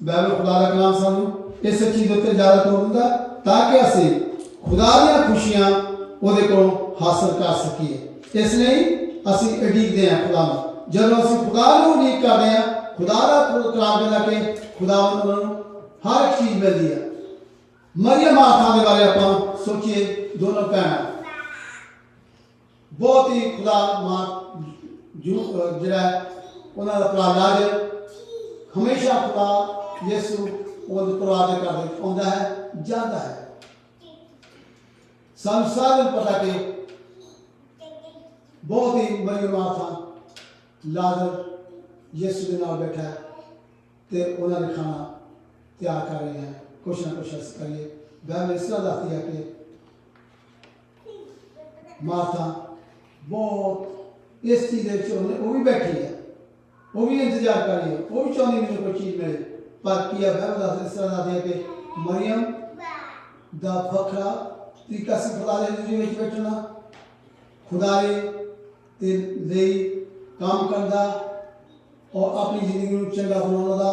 बाइबल खुदा का कलाम सानू इस चीज़ उत्ते ज़्यादा तौर दिंदा ताकि असी खुदा दी खुशियां ਉਹਦੇ ਕੋਲੋਂ हासिल कर सकीए। इसलिए ਅਸੀਂ ਉਡੀਕਦੇ ਹਾਂ ਖੁਦਾ ਨੂੰ। ਜਦੋਂ ਅਸੀਂ ਖੁਦਾ ਨੂੰ ਉਡੀਕ ਕਰਦੇ ਹਾਂ, ਖੁਦਾ ਦਾ ਕਲਾਮ ਦੇ ਲਾ ਕੇ ਖੁਦਾਵੰਦ ਨੂੰ ਹਰ ਇੱਕ ਚੀਜ਼ ਮਿਲਦੀ ਹੈ। ਮਰੀਮ ਮਾਤਾ ਦੇ ਬਾਰੇ ਆਪਾਂ ਸੋਚੀਏ, ਦੋਨੋਂ ਭੈਣਾਂ ਬਹੁਤ ਹੀ ਖੁਦਾ ਮਾਂ ਜਿਹੜਾ ਉਹਨਾਂ ਦਾ ਭਰਾ ਲਾਜ਼ਰ ਹਮੇਸ਼ਾ ਖੁਦਾ ਯਿਸੂ ਉਹਦੇ ਪਰਿਵਾਰ ਦੇ ਘਰ ਵਿੱਚ ਆਉਂਦਾ ਹੈ, ਜਾਂਦਾ ਹੈ। ਸਾਨੂੰ ਸਾਰਿਆਂ ਨੂੰ ਪਤਾ ਕਿ बहुत ही मरी माता लाजर यीशु के नाल बैठा है तो उन्होंने खाना तैयार कर रहे हैं, कुछ ना कुछ अस करिए। बाइबल इस तरह दसती है कि माता बहुत इस चीज़ वो भी बैठी है, वो भी इंतजार कर रही है, वो भी चाहती मुझे कोई चीज़ मिले। पर की बाइबल इस तरह दसती है कि मरियम दा वखरा तरीका से खुदा दे जिंदगी में बैठना, खुदा ते ਲਈ काम करदा और अपनी जिंदगी ਨੂੰ ਚੰਗਾ ਬਣਾਉਣ ਦਾ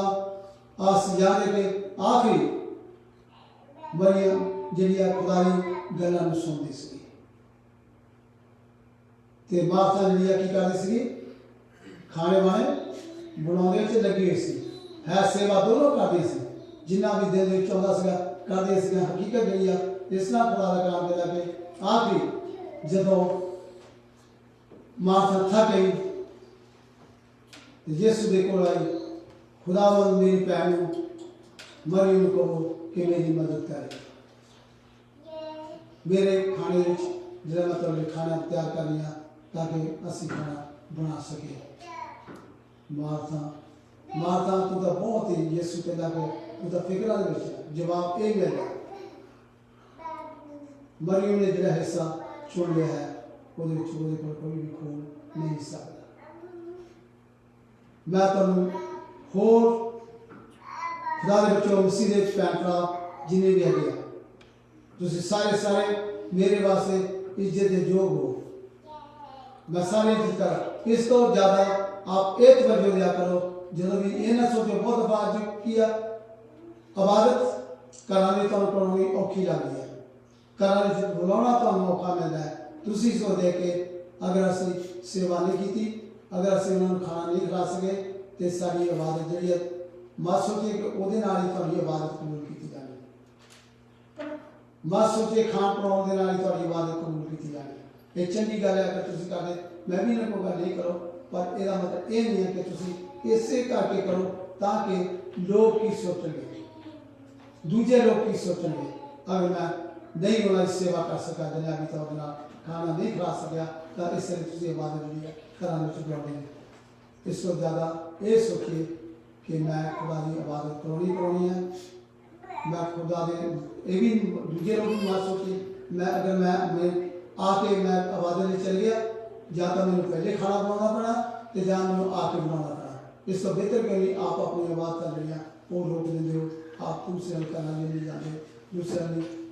ਆਸ ਜਾਣੇ ਕਿ ਆਖਰੀ ਮਰੀਮ ਜਿਹੜੀ ਆ ਖੁਦਾ ਦੀ ਗੱਲਾਂ ਨੂੰ ਸੁਣਦੀ ਸੀ ਤੇ ਮਾਤਾ ਜਿਹੜੀ ਆ ਕੀ ਕਰਦੀ ਸੀ, ਖਾਣੇ ਵਾਣੇ ਬਣਾਉਂਦੇ ਚ ਲੱਗੀ ਹੋਈ ਸੀ, ਹੈ ਸੇਵਾ ਦੋਨੋਂ ਕਰਦੀ ਸੀ, ਜਿੰਨਾ ਵੀ ਦਿਲ ਵਿੱਚ ਆਉਂਦਾ ਸੀਗਾ ਕਰਦੇ ਸੀ। ਹਕੀਕਤ ਜਿਹੜੀ ਆ ਇਸ ਨਾਲ ਖੁਦਾ ਦਾ ਕੰਮ ਕਰਦਾ ਕਿ ਆਖਰੀ ਜਦੋਂ माता थक गई यीशु दे कोल आई, खुदावंद मेरी भैन मरियम को कि मेरी मदद करे, मेरे खाने जो मतलब खाना तैयार कर लिया ताकि असी खाना बना सके। माता माता तू तो बहुत ही यीशु कहता कि तू तो फिक्र जवाब ये मिल गया। मरियम ने जो हिस्सा चुन लिया है कोई भी खोल नहीं सकता। मैं तुम होर खुदा दे बच्चों मसीह दे भैन भरा जिन्हें भी है तुम सारे मेरे वास्ते इज्जत के योग हो, मैं सारे इज्जत कर। इस तो ज़्यादा आप एक तवज्जो दिया करो, जो भी ये ना सोचो बहुत दफा किया इबादत कराने तो पढ़ानी औखी लगती है, कराने बुलाना तो मौका मिलता है। तुसी सोचते कि अगर असी सेवा नहीं की, अगर असी उन्होंने खाना नहीं खिला सके तो साड़ी इबादत जी मत सोचिए कि वो ही इबादत कबूल की जानी, मत सोचिए खान पड़ाने के इबादत कबूल की जानी। ये चंगी गल है अगर तुम करते, मैं भी कोई गल नहीं करो, पर यह मतलब ये नहीं है कि तुम इसे करके करो ताकि लोग की सोचेंगे, दूजे लोग की सोचेंगे। अगर मैं नहीं होना सेवा कर सका दुनिया की तो खाना नहीं खिला सकिया तो इस तरह से इबादत जी कराने चुके। इस तो ज़्यादा ये सोचिए कि मैं खुदा की इबादत करनी है, मैं खुदा के ये भी दूजे लोग भी मत सोचिए मैं अगर मैं आके मैं इबादत में चल गया या तो मैंने पहले खाना बनाना पड़ा तो या मैं आके बनाना पड़ा। इस तो बेहतर कहीं आप अपनी इबादत कर वो रोक देंगे हो, आप दूसरे करना नहीं जाते, दूसरे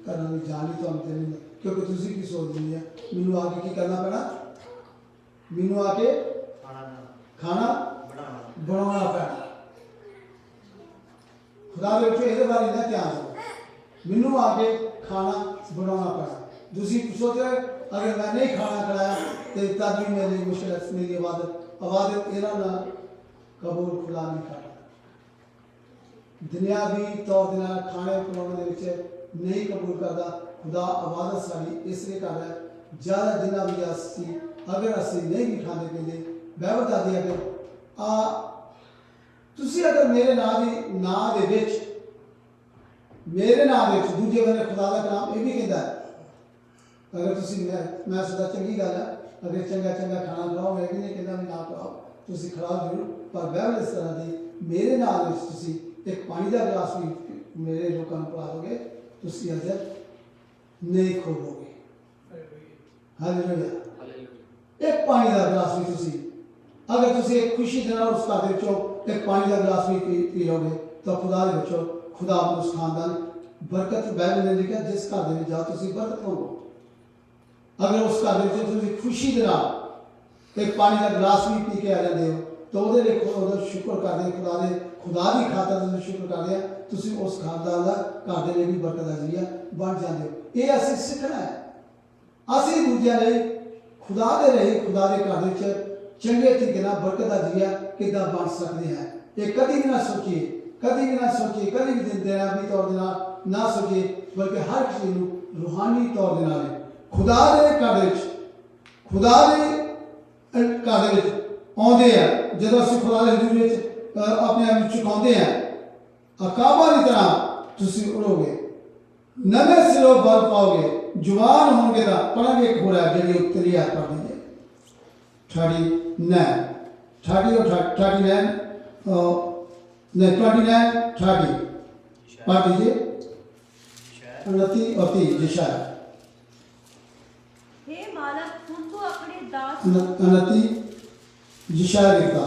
करना नहीं जानी तो हम नहीं, क्योंकि तुझी की सोच नहीं है मैनू आके की करना पैना, मैनू आके खाना बनाना पैना। खुदा दे बच्चों ये बारे में ध्यान दो, मैनू आके खाना बनाना पैना। दूसरी सोचे अगर मैं नहीं खाना खिलाया तो तब भी मेरी मुश्किल मेरी इबादत इन्हों ना कबूल खुदा नहीं करना। दुनियावी तौर खाने पकाने नहीं कबूल करता, खुदा इबादत साड़ी इसलिए कर रहा है। ज़्यादा जिन्ना भी असी अगर असी नहीं भी खाते पीते बाइबल दसदी है कि तुसी अगर मेरे नाम दे विच मेरे नाम विच दूजे बंदे खुदा का नाम ये भी कहता है। अगर तुसी मैं सदा चंगी गल है अगर चंगा चंगा खाना खिलाओ, मैं भी नहीं कहता भी ना खिलाओ, तुसी खिलाओ जरूर, पर बाइबल इस तरह की मेरे नाम विच तुसी एक पानी का गिलास भी मेरे लोगों को पिला दोगे तुसी अजर नहीं खोलोगे। हालेलुया। एक पानी का गिलास भी तुसी अगर तुसी एक खुशी के नाल उस घर दे विचों एक पानी का गिलास भी पी लोगे तो खुदा दे विचों खुदा उस खानदान बरकत बाइबल ने लिखा जिस घर दे विच जाओ तुसी बरकत पाओगे। अगर उस घर दे विच तुसी खुशी के नाल एक पानी का गिलास भी पी के आ जाते हो तो वो शुक्र करते खुदा की खातर तुम शुक्र करते हैं, तुम उस खानदान का घर के लिए भी बरकत का जरिया बन जाते हो। ये असी सीखना है, असी दूजे लिए खुदा दे रही खुदा दे घर विच चंगे तरीके नाल बरकत दा जिया किद्दां बन सकदे हैं। ये कदी भी ना सोचिए, कदी भी ना सोचिए, कदी भी दुनियावी तौर दे नाल ना सोचिए, बल्कि हर चीज़ नूं रूहानी तौर दे नाल खुदा दे घर विच खुदा दे घर दे विच आउंदे आ। जदों असीं खुदा दे हजूर विच अपने आप नूं झुकाउंदे आ, अकाबा की तरह तुसीं उड़ोगे, नवे सिरों बल पाओगे, जवान होंगे तो पढ़ेंगे। एक होर है जी उत्तरी है पढ़ दीजिए 39 30 और 39 नहीं 29 30 पढ़ दीजिए 29 और 30 जिशाया हे मालक तुम तो अपने दास 29 जिशाया लिखता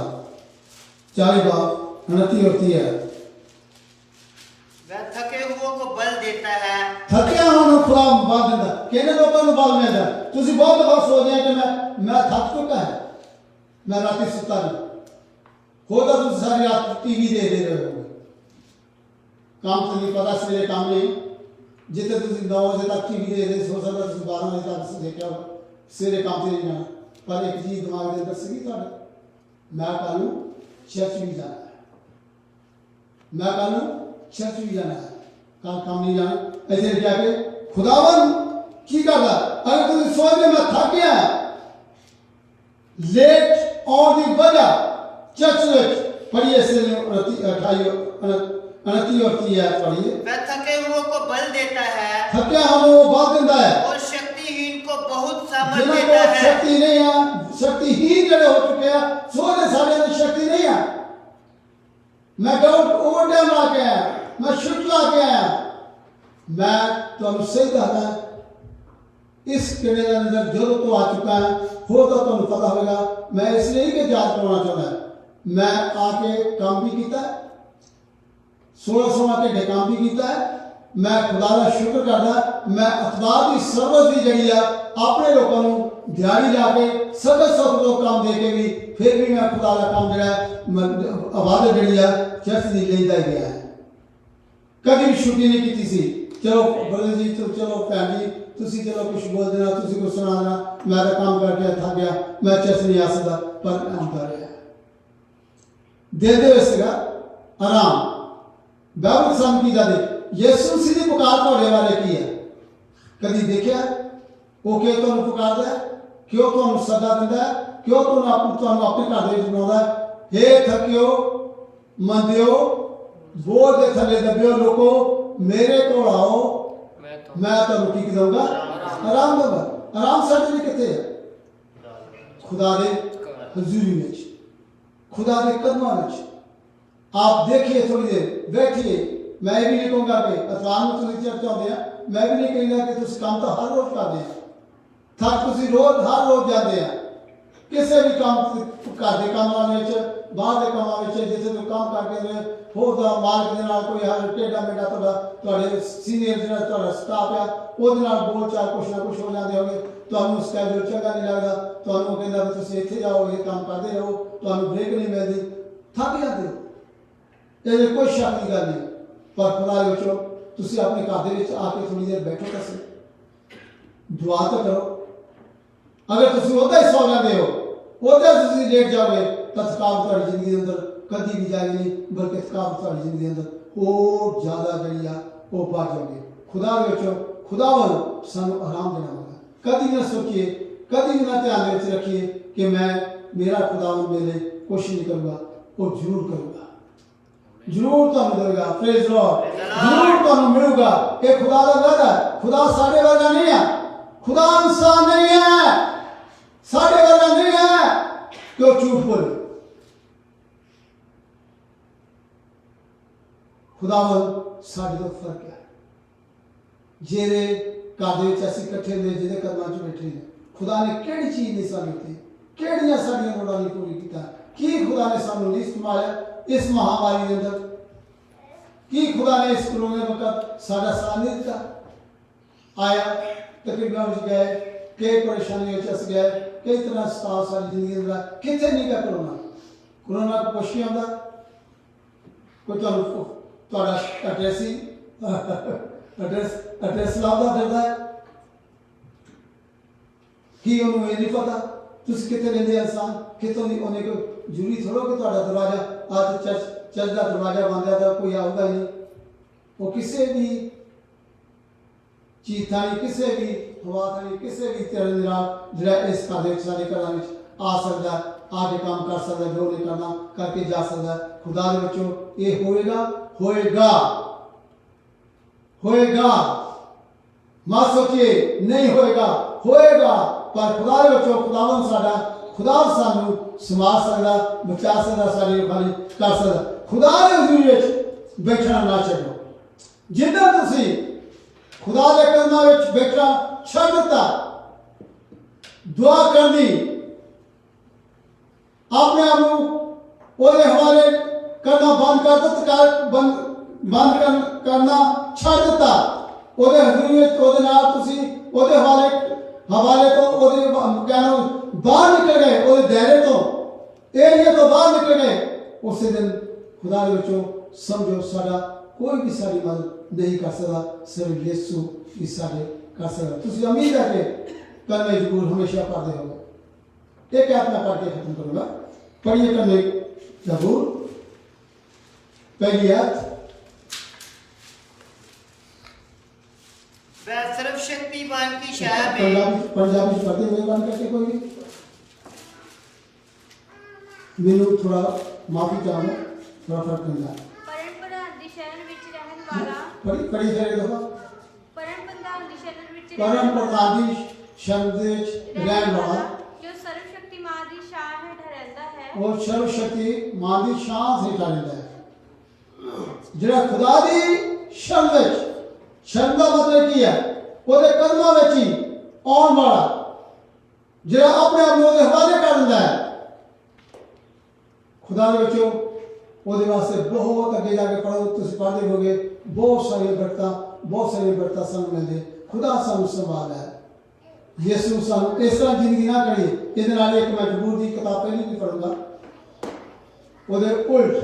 40 बाब 29 और 30 है। वह थके हुओं को बल देता है। थकिया होना खुदा बल देता। किन्ने लोगों को बल मिलता? तुसी बहुत दफा सोचते हैं कि मैं थक चुका है, मैं रात सुता नहीं होता। तुम सारी रात टीवी दे रहे हो, काम तो नहीं पता, सवेरे काम नहीं। जितने तुम 9 बजे तक टीवी दे रहे, सो सकता 12 बजे तक देखा हो, सवेरे काम से नहीं जाना। पर एक चीज दिमाग के अंदर सीगी तुहाडे, मैं कल चर्च भी जाना है, मैं कल चर्च भी जाना है, कल काम नहीं जाना। ऐसे क्या के खुदावन की करता? अगर तुम सोच में मैं थक गया लेट ऑन दी वजह चर्च में पढ़िए से 28 और 30 पढ़िए। वह थके हुओं को बल देता है, थकिया हमें वो बल देता है, और शक्तिहीन को बहुत सामर्थ जिन्हें देता को है। शक्ति नहीं है, शक्तिहीन जड़े हो चुके हैं, सोने सारे अंदर शक्ति नहीं है। मैं डाउट ओवर टाइम ला के आया, मैं शुट ला के आया। मैं तुम सही दसदा इस किले के अंदर जो तो आ चुका है हो तो तुम पता होगा। मैं इसलिए कि याद करवाना चाहता, मैं आके काम भी किया, 1600 घंटे काम भी किया है। मैं खुदा का शुक्र करता, मैं अखबार की सर्विस भी जी अपने लोगों को दिहाड़ी ला के सदर लोग काम दे के भी फिर भी मैं खुदा का काम जो आवाज जी चर्च की लेता ही गया है। कभी भी छुट्टी नहीं की सी। चलो ब्रदर जी तो चलो भैन जी तुसी चलो कुछ बोल देना, तुसी कुछ सुना देना, मैं तो काम करके थक गया, मैं चर्च नहीं आ सकता। पर आता रहा दे दे इसका आराम बाइबल सामने की जाती यीशु मसीह की पुकार थोड़े वाले की है। कभी देखिया वो क्यों तुम पुकारता है, क्यों तुम सदा दिंदा है, क्यों तुम अपने घर में बनाता है? हे थकियो मंदियो बोझ के थले दबियो लोको मेरे को आओ, मैं तुम की दूंगा आराम दूंगा। आराम साढ़े लिए कितने है? खुदा दे हजूरी में, खुदा के कदमों में। आप देखिए थोड़ी देर बैठिए। मैं भी नहीं कहूँगा कि अतवार में तुम चर्चा होते हैं, मैं भी नहीं कहूँगा कि तुम काम तो हर रोज करते हैं। थक तुम रोज हर रोज जाते हैं किसी भी काम घर के कामों में, बाहर के कामों में, जिसे तुम काम करके होता मालिक के नाल कोई हर टेढ़ा मेढ़ा थोड़े सीनियर जो स्टाफ है वो बोल चाल कुछ ना कुछ हो जाते होंगे। ਤੁਹਾਨੂੰ ਸਕੈਜੂਲ ਚੰਗਾ ਨਹੀਂ ਲੱਗਦਾ, ਤੁਹਾਨੂੰ ਕਹਿੰਦਾ ਵੀ ਤੁਸੀਂ ਇੱਥੇ ਜਾਓ ਇਹ ਕੰਮ ਕਰਦੇ ਰਹੋ, ਤੁਹਾਨੂੰ ਬ੍ਰੇਕ ਨਹੀਂ ਮਿਲਦੀ, ਥੱਕ ਜਾਂਦੇ ਹੋ। ਇਹਦੇ ਕੋਈ ਸ਼ੱਕ ਦੀ ਗੱਲ ਨਹੀਂ। ਪਰ ਖੁਦਾ ਦੇ ਵਿੱਚੋਂ ਤੁਸੀਂ ਆਪਣੇ ਘਰ ਦੇ ਵਿੱਚ ਆ ਕੇ ਥੋੜੀ ਦੇਰ ਬੈਠੋ ਤਾਂ ਸਹੀ, ਦੁਆ ਤਾਂ ਕਰੋ। ਅਗਰ ਤੁਸੀਂ ਉਹਦਾ ਹੀ ਸੌ ਜਾਂਦੇ ਹੋ, ਉਹਦੇ ਤੁਸੀਂ ਲੇਟ ਜਾਓਗੇ ਤਾਂ ਥਕਾਵਟ ਤੁਹਾਡੀ ਜ਼ਿੰਦਗੀ ਦੇ ਅੰਦਰ ਕਦੀ ਵੀ ਜਾਏਗੀ ਨਹੀਂ, ਬਲਕਿ ਥਕਾਵਟ ਤੁਹਾਡੀ ਜ਼ਿੰਦਗੀ ਦੇ ਅੰਦਰ ਹੋਰ ਜ਼ਿਆਦਾ ਜਿਹੜੀ ਆ ਉਹ ਵੱਧ ਜਾਓਗੇ। ਖੁਦਾ ਦੇ ਵਿੱਚੋਂ खुदा वालों सानू आराम देना होगा। कभी ना सोचिए, कभी ना ध्यान में रखिए कि मैं मेरा खुदा मेरे कुछ नहीं करूँगा, वो जरूर करूँगा, जरूर तुम देगा। प्रेज लॉर्ड, जरूर तुम मिलेगा। ये खुदा का वादा है। खुदा साढ़े वर्गा नहीं है, खुदा इंसान नहीं है, साढ़े वर्गा नहीं है क्यों झूठ बोले। खुदा साढ़े तो फर्क है। जेरे घर अस इकट्ठे ने जिहदे कदमां च बैठे ने, खुदा ने किहड़ी चीज़ नहीं सानू दी, किहड़ियां साडीआं लोड़ां नहीं पूरी कीता, की खुदा ने सानू नहीं संभालिया इस महामारी के अंदर, की खुदा ने इस कोरोना वक्त साडा साथ नहीं दिता। आया तकरीबन में गए, कई परेशानियों अस गए, कई तरह सताव सारी जिंदगी अंदर कितने नहीं गया कोरोना। कोरोना को कुछ नहीं आंदा, कोई तुहाडा एड्रेस ही एड्रेस लादा फिरदा है, ਕੀ ਉਹਨੂੰ ਇਹ ਨਹੀਂ ਪਤਾ ਤੁਸੀਂ ਕਿੱਥੇ ਰਹਿੰਦੇ ਇਨਸਾਨ ਕਿਤੋਂ ਦੀ ਉਹਨੇ ਕੋਈ ਜ਼ਰੂਰੀ ਥੋੜੋ ਕਿ ਤੁਹਾਡਾ ਦਰਵਾਜ਼ਾ ਅੱਜ ਚਰਚ ਦਾ ਦਰਵਾਜ਼ਾ ਬੰਦ ਹੈ ਤਾਂ ਕੋਈ ਆਊਗਾ ਹੀ ਨਹੀਂ। ਉਹ ਕਿਸੇ ਵੀ ਚੀਜ਼ ਥਾਣੀ ਕਿਸੇ ਵੀ ਹਵਾ ਥਾਣੀ ਕਿਸੇ ਵੀ ਤਰ੍ਹਾਂ ਦੇ ਨਾਲ ਜਿਹੜਾ ਇਸ ਘਰ ਦੇ ਵਿੱਚ ਸਾਡੇ ਘਰਾਂ ਵਿੱਚ ਆ ਸਕਦਾ ਆ ਕੇ ਕੰਮ ਕਰ ਸਕਦਾ ਜੋ ਉਹਨੇ ਕਰਨਾ ਕਰਕੇ ਜਾ ਸਕਦਾ। ਖੁਦਾ ਦੇ ਵਿੱਚੋਂ ਇਹ ਹੋਏਗਾ ਮਾ ਸੋਚੀਏ ਨਹੀਂ ਹੋਏਗਾ ਪਰ ਖੁਦਾ ਦੇ ਵਿੱਚੋਂ ਖੁਦਾਵੰਦ ਸਾਡਾ ਖੁਦਾ ਸਾਨੂੰ ਸੰਭਾਲ ਸਕਦਾ ਬਚਾ ਸਕਦਾ ਸਾਡੀ ਰਖਵਾਲੀ ਕਰ ਸਕਦਾ। ਖੁਦਾ ਦੇ ਹਜ਼ੂਰ ਵਿੱਚ ਬੈਠਣਾ ਨਾ ਛੱਡੋ। ਜਿੱਦਾਂ ਤੁਸੀਂ ਖੁਦਾ ਦੇ ਕਦਮਾਂ ਵਿੱਚ ਬੈਠਣਾ ਛੱਡ ਦਿੱਤਾ ਦੁਆ ਕਰਨੀ ਆਪਣੇ ਆਪ ਨੂੰ ਉਹਦੇ ਹਵਾਲੇ ਕਰਨਾ ਬੰਦ ਕਰਨਾ ਛੱਡ ਦਿੱਤਾ ਉਹਦੇ ਹਜ਼ੂਰ ਵਿੱਚ ਉਹਦੇ ਨਾਲ ਤੁਸੀਂ ਉਹਦੇ ਹਵਾਲੇ ਤੋਂ ਉਹਦੇ ਕਹਿਣਾ ਬਾਹਰ ਨਿਕਲ ਗਏ ਉਹਦੇ ਦਾਇਰੇ ਤੋਂ ਏਰੀਆ ਤੋਂ ਬਾਹਰ ਨਿਕਲ ਗਏ। ਉਸੇ ਦਿਨ ਖੁਦਾ ਦੇ ਵਿੱਚੋਂ ਸਮਝੋ ਸਾਡਾ ਕੋਈ ਵੀ ਸਾਡੀ ਮਦਦ ਨਹੀਂ ਕਰ ਸਕਦਾ ਸਿਰਫ ਯਿਸੂ ਹੀ ਸਾਡੇ ਕਰ ਸਕਦਾ। ਤੁਸੀਂ ਉਮੀਦ ਹੈ ਕਿ ਕਰਨੇ ਜ਼ਰੂਰ ਹਮੇਸ਼ਾ ਪੜ੍ਹਦੇ ਹੋਗੇ। एक आयत मैं पढ़ के खत्म करूंगा। पढ़िए करने जबूर पहली आयत। वह सर्वशक्तिमान की छाया में पंजाबी पढ़ते हुए बंद करके कोई भी मैनू थोड़ा माफी चाहूंगा थोड़ा फर्क नहीं है। परम प्रधान दी शरण विच रहन वाला पढ़ी जाए देखो परम प्रधान दी शरण विच परम प्रधान दी शरण विच रहन वाला जो सर्वशक्तिमान दी शान हेठ रहंदा है और सर्वशक्तिमान दी शान हेठ रहंदा है। ਜਿਹੜਾ खुदा दी शरण विच शरण ਦਾ ਮਤਲਬ ਕੀ ਹੈ ਉਹਦੇ ਕਦਮਾਂ ਵਿੱਚ ਹੀ ਆਉਣ ਵਾਲਾ ਜਿਹੜਾ ਆਪਣੇ ਆਪ ਨੂੰ ਉਹਦੇ ਹਵਾਲੇ ਕਰ ਦਿੰਦਾ ਹੈ। खुदा ਦੇ ਵਿੱਚੋਂ ਉਹਦੇ ਵਾਸਤੇ ਬਹੁਤ ਅੱਗੇ ਜਾ ਕੇ ਪੜੋ ਤੁਸੀਂ ਪੜ੍ਹਦੇ ਹੋਗੇ ਬਹੁਤ ਸਾਰੀਆਂ ਬਰਕਤਾਂ ਸਾਨੂੰ ਮਿਲਦੇ। ਖੁਦਾ ਸਾਨੂੰ ਸੰਭਾਲਦਾ ਹੈ। ਯਿਸੂ ਸਾਨੂੰ ਇਸ ਤਰ੍ਹਾਂ ਜ਼ਿੰਦਗੀ ਨਾ ਕਰੀਏ। ਇਹਦੇ ਨਾਲ ਇੱਕ ਮੈਂ ਜ਼ਬੂਰ ਦੀ ਕਿਤਾਬ ਪਹਿਲੀ ਵੀ ਪੜੂੰਗਾ ਉਹਦੇ ਉਲਟ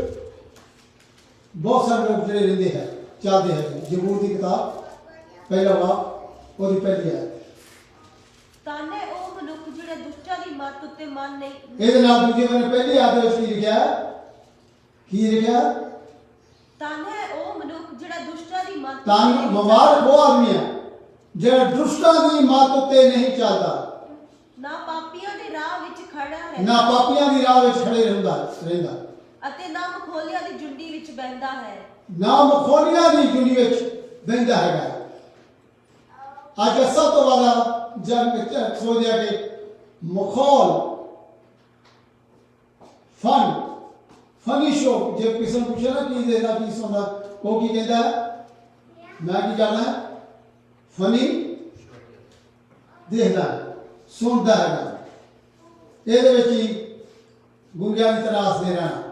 ਬਹੁਤ ਸਾਰੇ ਲੋਕ ਜਿਹੜੇ ਰਹਿੰਦੇ ਹੈ ਚੱਲਦੇ ਹੈ। ਜ਼ਬੂਰ ਦੀ ਕਿਤਾਬ ਪਹਿਲਾ ਵਾਕ ਉਹਦੀ ਪਹਿਲੀ ਹੈ। ਤਾਨੇ ਉਹ ਮਨੁੱਖ ਜਿਹੜੇ ਦੁਸ਼ਟਾਂ ਦੀ ਮੱਤ ਉੱਤੇ ਮਨ ਨਹੀਂ। ਇਹਦੇ ਨਾਲ ਦੂਜੇ ਬੰਨੇ ਪਹਿਲੀ ਆਇਤ ਵਿੱਚ ਕੀ ਲਿਖਿਆ ਤਾਨੇ ਉਹ ਮਨੁੱਖ ਜਿਹੜਾ ਦੁਸ਼ਟਾਂ ਦੀ ਮੱਤ ਤਾਂ ਮੁਬਾਰਕ ਉਹ ਆਦਮੀ ਹੈ ਜਿਹੜਾ ਦੁਸ਼ਟਾਂ ਦੀ ਮੱਤ ਉੱਤੇ ਨਹੀਂ ਚੱਲਦਾ ਨਾ ਪਾਪੀਆਂ ਦੇ ਰਾਹ ਵਿੱਚ ਖੜਾ ਹੈ ਨਾ ਪਾਪੀਆਂ ਦੀ ਰਾਹ ਵਿੱਚ ਖੜੇ ਰਹਿੰਦਾ ਅਤੇ ਨਾ ਮਖੌਲੀਆਂ ਦੀ ਜੁੰਡੀ ਵਿੱਚ ਬਹਿੰਦਾ ਹੈ। ਨਾ ਮਖੌਲੀਆਂ ਦੀ ਜੁੰਡੀ ਵਿੱਚ ਬਹਿੰਦਾ ਹੈਗਾ। ਅੱਜ ਸਭ ਤੋਂ ਵੱਡਾ ਜਗ ਸੋਚਿਆ ਕਿ ਮਖੌਲ ਫਨੀ ਸ਼ੋ ਜੇ ਕਿਸੇ ਨੂੰ ਪੁੱਛੇ ਨਾ ਕੀ ਦੇਖਦਾ ਕੀ ਸੁਣਦਾ ਉਹ ਕੀ ਕਹਿੰਦਾ ਮੈਂ ਕੀ ਕਰਨਾ ਫਨੀ ਦੇਖਦਾ ਸੁਣਦਾ ਹੈਗਾ। ਇਹਦੇ ਵਿੱਚ ਹੀ ਗੁੰਗਿਆਂ ਦੀ ਤਰ੍ਹਾਂ ਹੱਸਦੇ ਰਹਿਣਾ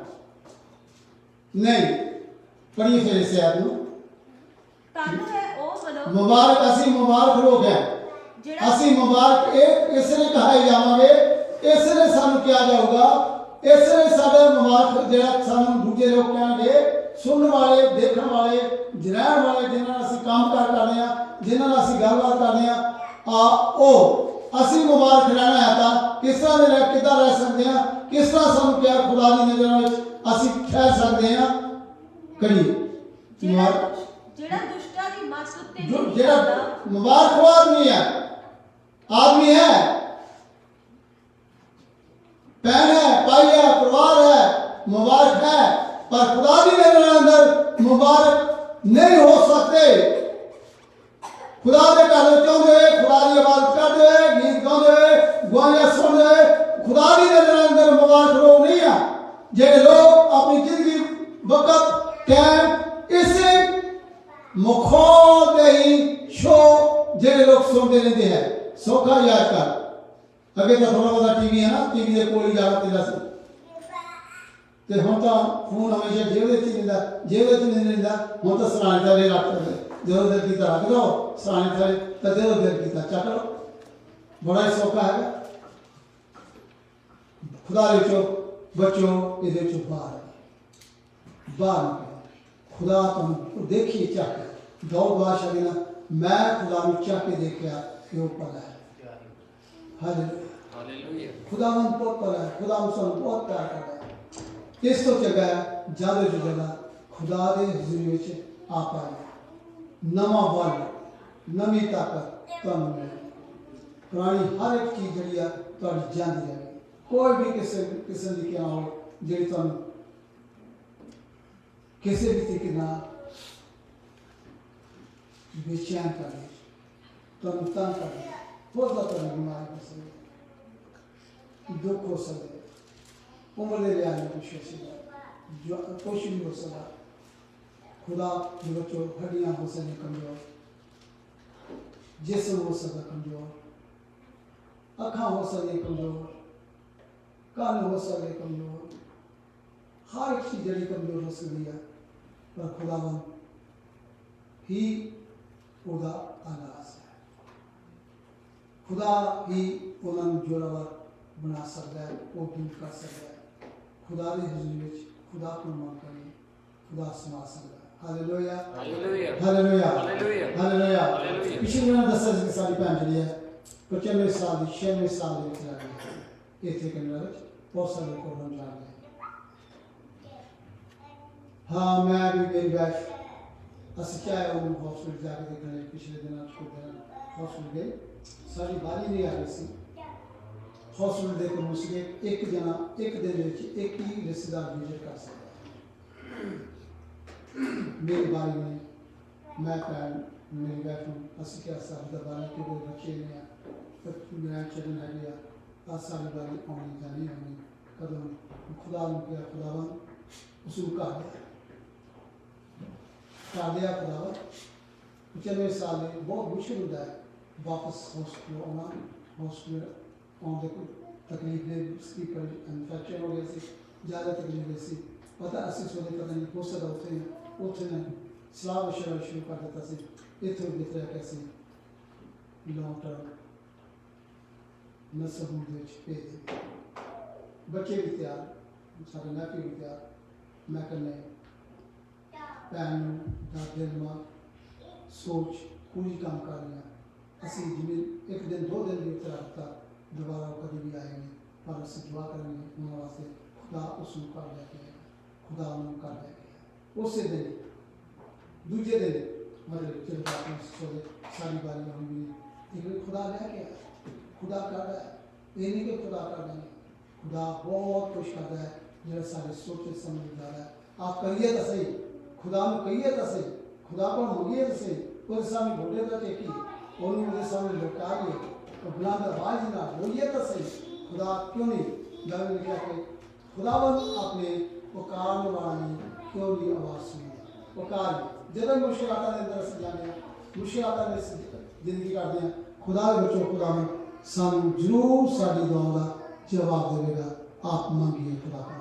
ਨਹੀਂ। ਪੜ੍ਹੀਏ ਫਿਰ ਇਸ ਆਇਤ ਨੂੰ। ਤਾਨੂੰ ਹੈ ਉਹ ਮਨੁੱਖ ਮੁਬਾਰਕ ਅਸੀਂ ਮੁਬਾਰਕ ਲੋਕ ਹੈ ਅਸੀਂ ਮੁਬਾਰਕ ਇਸ ਲਈ ਕਹਾਏ ਜਾਵਾਂਗੇ ਇਸ ਲਈ ਸਾਨੂੰ ਕਿਹਾ ਜਾਊਗਾ ਇਸ ਲਈ ਸਾਡਾ ਮੁਬਾਰਕ ਜਿਹੜਾ ਸਾਨੂੰ ਦੂਜੇ ਲੋਕ ਕਹਿਣਗੇ ਸੁਣਨ ਵਾਲੇ ਦੇਖਣ ਵਾਲੇ ਰਹਿਣ ਵਾਲੇ ਜਿਨ੍ਹਾਂ ਨਾਲ ਅਸੀਂ ਕੰਮ ਕਰਦੇ ਹਾਂ ਜਿਨ੍ਹਾਂ ਨਾਲ ਅਸੀਂ ਗੱਲਬਾਤ ਕਰਦੇ ਹਾਂ ਉਹ ਅਸੀਂ ਮੁਬਾਰਕ ਰਹਿਣਾ ਹੈ ਤਾਂ ਕਿਸ ਤਰ੍ਹਾਂ ਦੇ ਕਿੱਦਾਂ ਰਹਿ ਸਕਦੇ ਹਾਂ ਕਿਸ ਤਰ੍ਹਾਂ ਸਾਨੂੰ ਕਿਹਾ ਖੁਦਾ ਦੀ ਨਜ਼ਰ ਵਿੱਚ ਅਸੀਂ ਠਹਿਰ ਸਕਦੇ ਹਾਂ ਕਰੀਏ। ਜਿਹੜਾ ਦੁਸ਼ਟਾਂ ਦੀ ਮੱਤ ਉੱਤੇ ਨਹੀਂ ਜਿਹੜਾ ਚੱਲਦਾ ਮੁਬਾਰਕ ਉਹ ਆਦਮੀ है बहन है भाई है परिवार है मुबारक है पर खुदा की नजर अंदर मुबारक नहीं हो सकते। खुदा के घर चाहते हुए खुदा की इबादत करते हुए गीत गाते हुए गुआहियां सुनते हुए खुदा की नजर अंदर मुबारक लोग नहीं है जेडे लोग अपनी जिंदगी वक्त टाइम इसे मखौल दे ही शो जेडे लोग सुनते रहते हैं सौखा याद कर अगे तो थोड़ा बहुत टीवी है ना टीवी के कोल ही जाना तेरा से ते हम तो फोन हमेशा जेब में नहीं लेंदा हम तो सराने थले रख दे जो दिल की तरह रख दो सराने थले तो जो दिल की तरह चक लो बड़ा ही सौखा है। खुदा विचों बच्चों इहदे विचों बाहर खुदा तुम देखिए चक दो बादशाह ने मैं खुदा में चक के देखा कि वो पता है हालेलुया खुदावन बहुत बड़ा है खुदावन सानू बहुत प्यार करता है इस तो जगह ज्यादा तो ज्यादा खुदा दे हुजूर विच आ पाए नवा बल नवी ताकत तुहानू मिले पुरानी हर एक चीज जिहड़ी आ तुहाडी जांदी रहे कोई भी किस्म की क्या हो जिहड़ी तुहानू किसी भी तरीके नाल बेचैन कर दे तुहानू तंग कर दे बहुत ज़्यादा बीमारी हो सकती दुख हो सकते उम्र के लिहाज में कुछ हो सकता कुछ भी हो सकता खुदा के बच्चों हड्डियाँ हो सकती कमजोर जिस्म हो सकता कमजोर अखा हो सकती कमजोर कान हो सकते कमजोर हर एक चीज जड़ी कमजोर हो सकती है पर खुदावन ही उदा अनास है खुदा ही उन्होंने जोरावर बना सकता है वो दूर कर सकता है खुदा के हुजूर में खुदा को मान करें खुदा समा सकता है hallelujah hallelujah hallelujah hallelujah hallelujah पिछले दिनों 10 साल की सारी भैन जी है 95 साल 96 साल ਦੇ ਵਿੱਚ ਰਹੀ ਇੱਥੇ ਕੈਨੇਡਾ ਵਿੱਚ ਬਹੁਤ ਸਾਰੇ ਪ੍ਰੋਗਰਾਮ ਚੱਲ ਰਹੇ हाँ मैं भी मेरी वाइफ असं क्या है वो हॉस्पिटल जाके देखने पिछले दिन हॉस्पिटल गए सारी बारी नहीं आ रही सी हॉस्पिटल देख मुझे एक जना एक दिन एक ही रिश्तेदार विजिट कर सकता मेरी बारी में मैं भैन मेरी वाइफ को असं क्या सारी बारी के कोई बच्चे नहीं मेरा चिल्ड्रन है गया सारी बारी आनी जानी होनी कदम खुदा क्या खुदावन उसको कहा गया कर दिया खुदावन 95 साल में बहुत मुश्किल होता है वापस हॉस्पिटल आना हॉस्पिटल आने को तकलीफ ने उसकी पर इन्फेक्शन हो गया सी ज़्यादा तकलीफ ऐसी पता असि सोने पता नहीं हो सकता उठे ने सलाह मशवरा शुरू कर देता सी इतने बेहतर कैसे लॉन्ग टर्म नस्ल होने भेज बच्चे भी तैयार सारे नाती भी तैयार मैं कन्ने भैन दादे मां सोच पूरी काम कर रही हैं असी जिमें एक दिन 2 दिन भी उत्तर हफ्ता दोबारा कभी भी आए नहीं पर असी दुआ करेंगे उन्होंने वास्ते खुदा उसको कर लेके आएगा खुदा उन्होंने कर लेके आएगा उस दिन दूसरे दिन मतलब जब आपने सारी बारी होंगी लेकिन खुदा लेके आया खुदा कर रहा है ये नहीं कि खुदा कर देंगे खुदा बहुत कुछ करता है जो सारे सोचे समझ जा रहा है आप करिए तो सही खुदा में कहिए तो सही खुदा को मंगिए तो सही और सामने घोड़े का चेकी और उनके सामने लौटा लिए तो बुलंद आवाज ना बोलिए तो सही खुदा क्यों नहीं दावे ने क्या कि खुदावन अपने पुकारने वाली क्यों नहीं आवाज़ सुनी पुकार जब मुश्किल आता है अंदर से जाने मुश्किल आता है जिंदगी काटते हैं खुदा के बच्चों खुदावन सानू जरूर साड़ी दुआ का जवाब देगा आप मांगिए खुदा का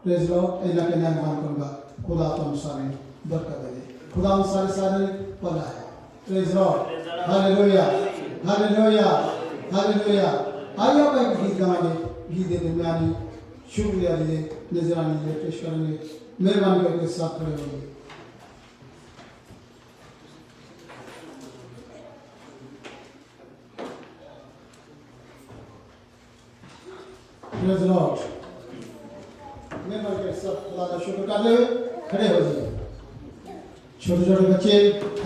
प्रेज लॉर्ड इन्हें के नाम मान करूँगा खुदा तुम सारे बरकत दे खुदा हम सारे भला है praise Lord hallelujah hallelujah hallelujah आइए आप एक गीत गाएंगे गीत के दरमियानी शुक्रिया लिए नजरानी लिए पेश करेंगे मेहरबानी करके साथ खड़े होंगे प्रेज लॉर्ड मेहरबानी करके सब खुदा का शुक्र करते हुए खड़े हो जाइए छोटे छोटे बच्चे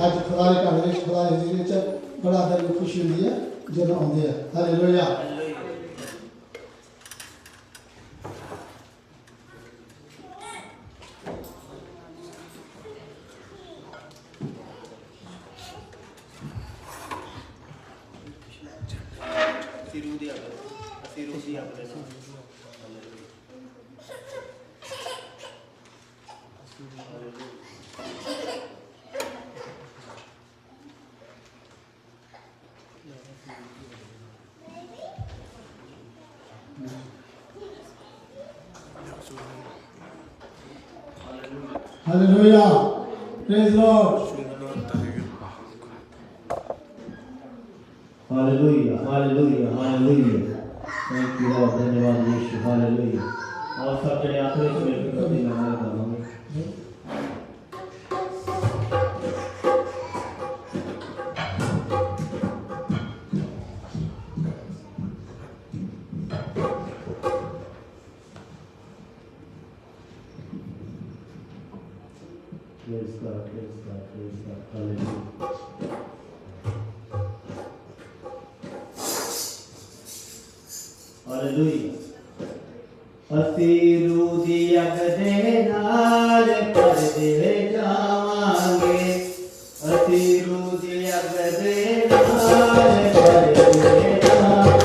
आज खुदा के घर में खुदा की जिंदगी में बड़ा दिल में खुशी होती है जब आते हैं hallelujah Hallelujah. Praise Lord. Hallelujah. Hallelujah. Hallelujah. Thank you Lord. धन्यवाद यीशु. Hallelujah. और सब जने आखिरी में मिलकर कभी नमाज़ पढ़ेंगे. praise God, praise God, praise God. Hallelujah. Hallelujah. ਅਸੀਂ ਰੂਹ ਦੀ ਅੱਗ ਦੇ ਨਾਲ ਪਰਦੇ ਜਾਵਾਂਗੇ, ਅਸੀਂ ਰੂਹ ਦੀ ਅੱਗ ਦੇ ਨਾਲ ਪਰਦੇ ਜਾਵਾਂਗੇ।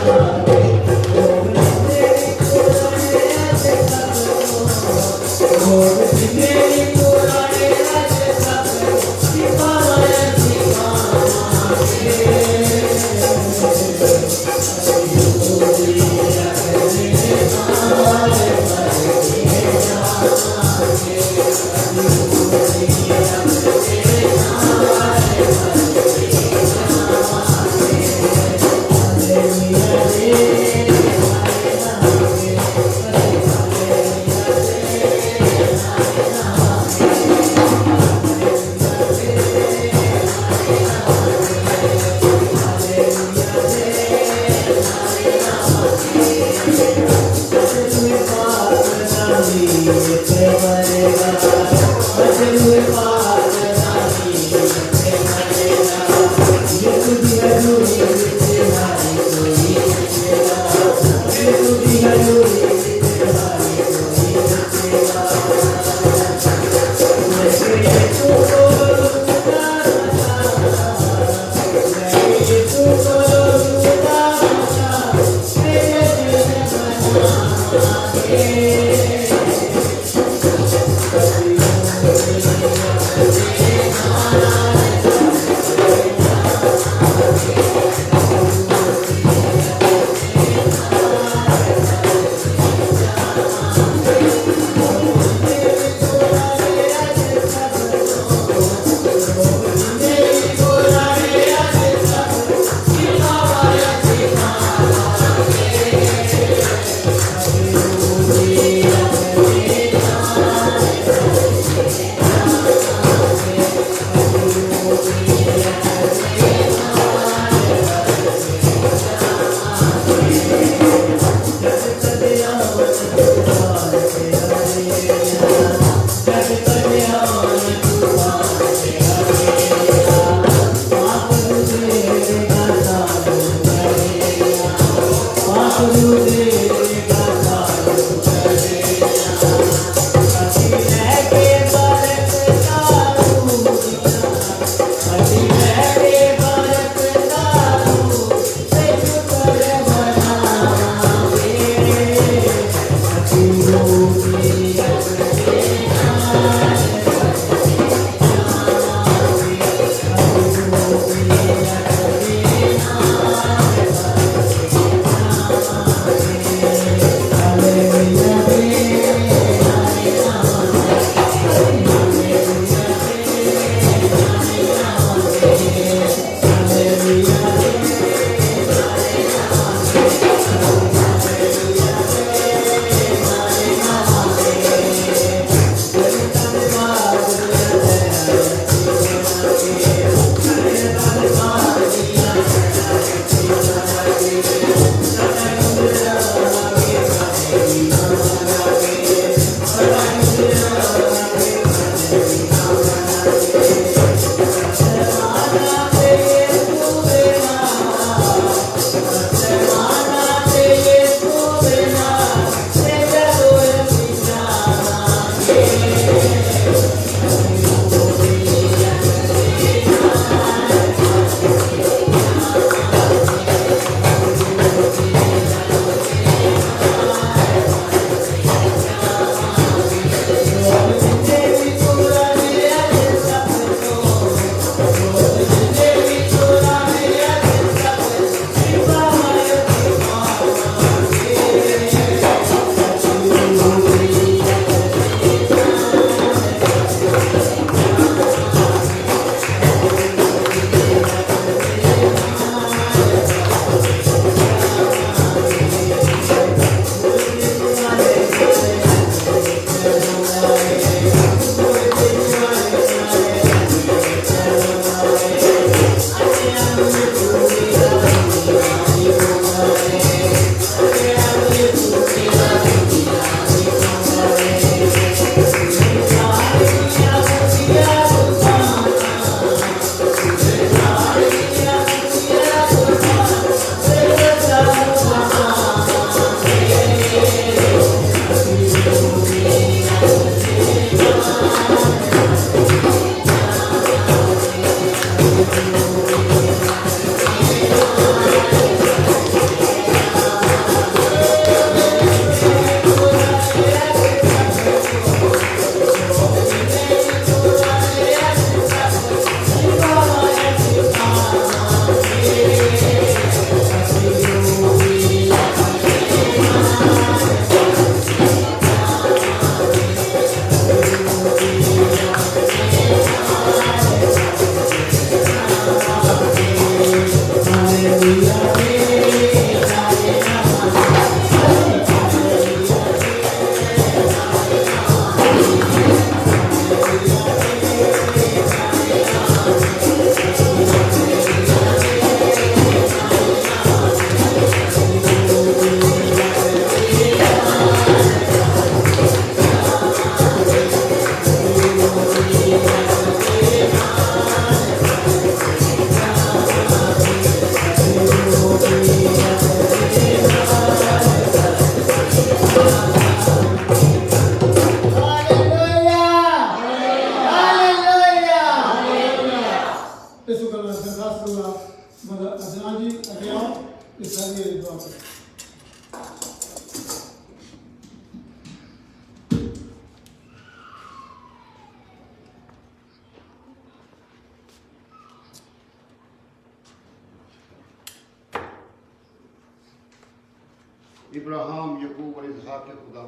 इब्राहिम, यकूब और इसहाक के खुदा,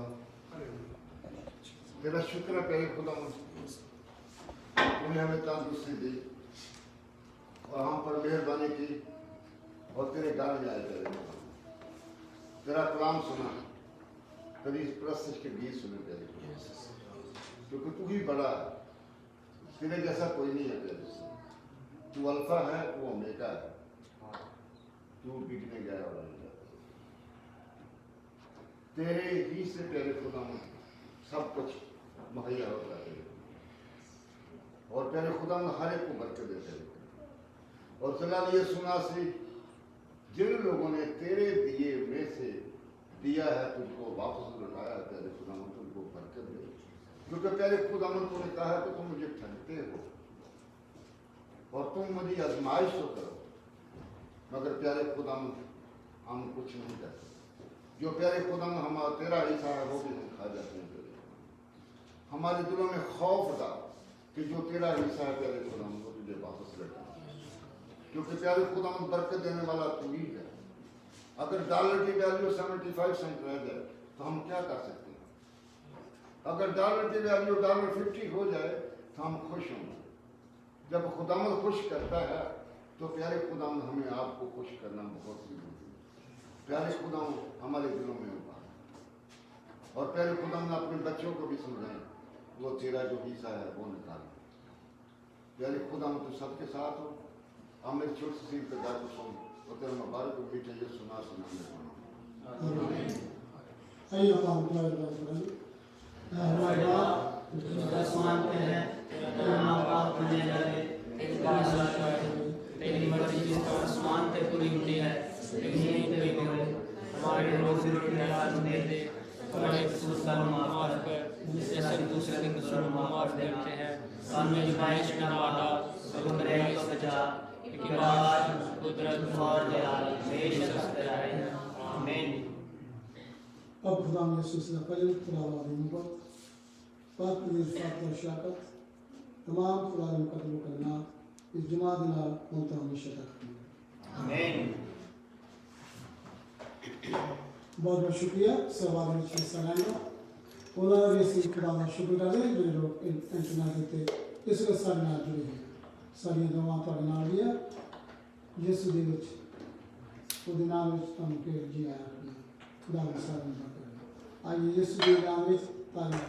तेरा शुक्र है प्यारे खुदा, तूने हमें तंदुरुस्ती दी और हम पर मेहरबानी की और तेरे गाने आए तेरे खुदा, तेरा कलाम सुना, तेरी प्रस्तुत के गीत सुने तेरे खुदा, क्योंकि तू ही बड़ा है, तेरे जैसा कोई नहीं है तेरे से। तू अल्फा है, तू ओमेगा है, तू बिकने गया और नहीं जाता। तेरे ही से तेरे खुदा में सब कुछ मुहैया होता है और तेरे खुदा में हर एक को बरकत देते हैं। और फिलहाल ये सुना सी जिन लोगों ने तेरे दिए में से दिया है तुझको वापस लौटाया है, तेरे खुदा में तुमको बरकत दे, क्योंकि तेरे खुदा में तूने कहा है तो तुम मुझे ठगते हो और तुम मुझे आजमाइश तो करो, मगर प्यारे खुदा में हम कुछ नहीं करते। जो प्यारे खुदा में हमारा तेरा हिस्सा है वो भी हम खा जाते हैं। हमारे दिलों में खौफ डाल कि जो तेरा हिस्सा है प्यारे खुदा में वो तुझे वापस लौटा, क्योंकि प्यारे खुदा में बरकत देने वाला तू ही है। अगर डॉलर की वैल्यू 75 सेंट रह जाए तो हम क्या कर सकते हैं? अगर डॉलर की वैल्यू $50 हो जाए तो हम खुश होंगे। जब खुदावंद खुश करता है तो प्यारे खुदावंद हमें आपको खुश करना बहुत जरूरी है। प्यारे खुदावंद हमारे दिलों में उतार और प्यारे खुदावंद अपने बच्चों को भी समझाएं, वो तेरा जो हिस्सा है वो निकाल। प्यारे खुदावंद तू सबके साथ हो। हम मेरे छोटे से सील पे गा को सुन और तेरा मुबारक को मीठा ये सुना आइए काम हमारे बाप आसमान पे है, तेरा नाम पाक होने लगे, तेरी मर्जी जिसका आसमान पे पूरी होती है जमीन पे भी हो। हमारे रोजी रोटी आज दे दे, हमारे कसूर का माफ कर जैसे दूसरे के कसूर माफ करते हैं। हमें आजमाइश में ना डाल, बल्कि तो बचा, इकरार कुदरत और दयाल बेशक तेरा है। आमीन। अब खुदा ने सिलसिला पहले खुदावंद मुबारक पाक फातिहा शराकत तमाम खुदा ने कदम करना इस जुमा के नाल होता हमेशा तक। आमीन। बहुत बहुत शुक्रिया सहवाग में हिस्सा लेने का। उन्होंने भी खुदा का शुक्र करते हैं जो लोग इंटरनेट देते इसलिए सारे नाल जुड़े हैं। सारी दुआ ਤੁਹਾਡੇ ਨਾਲ ਵੀ ਹੈ ਯਿਸੂ ਦੇ ਵਿੱਚ ਉਹਦੇ ਨਾਮ ਵਿੱਚ ਤੁਹਾਨੂੰ ਕਿ ਜੀ ਆਇਆ ਖੁਦਾ ਦਾ ਸਾਰਾ ਨਾਮ ਕਰੇ। ਆइए यीशु के नाम में ताली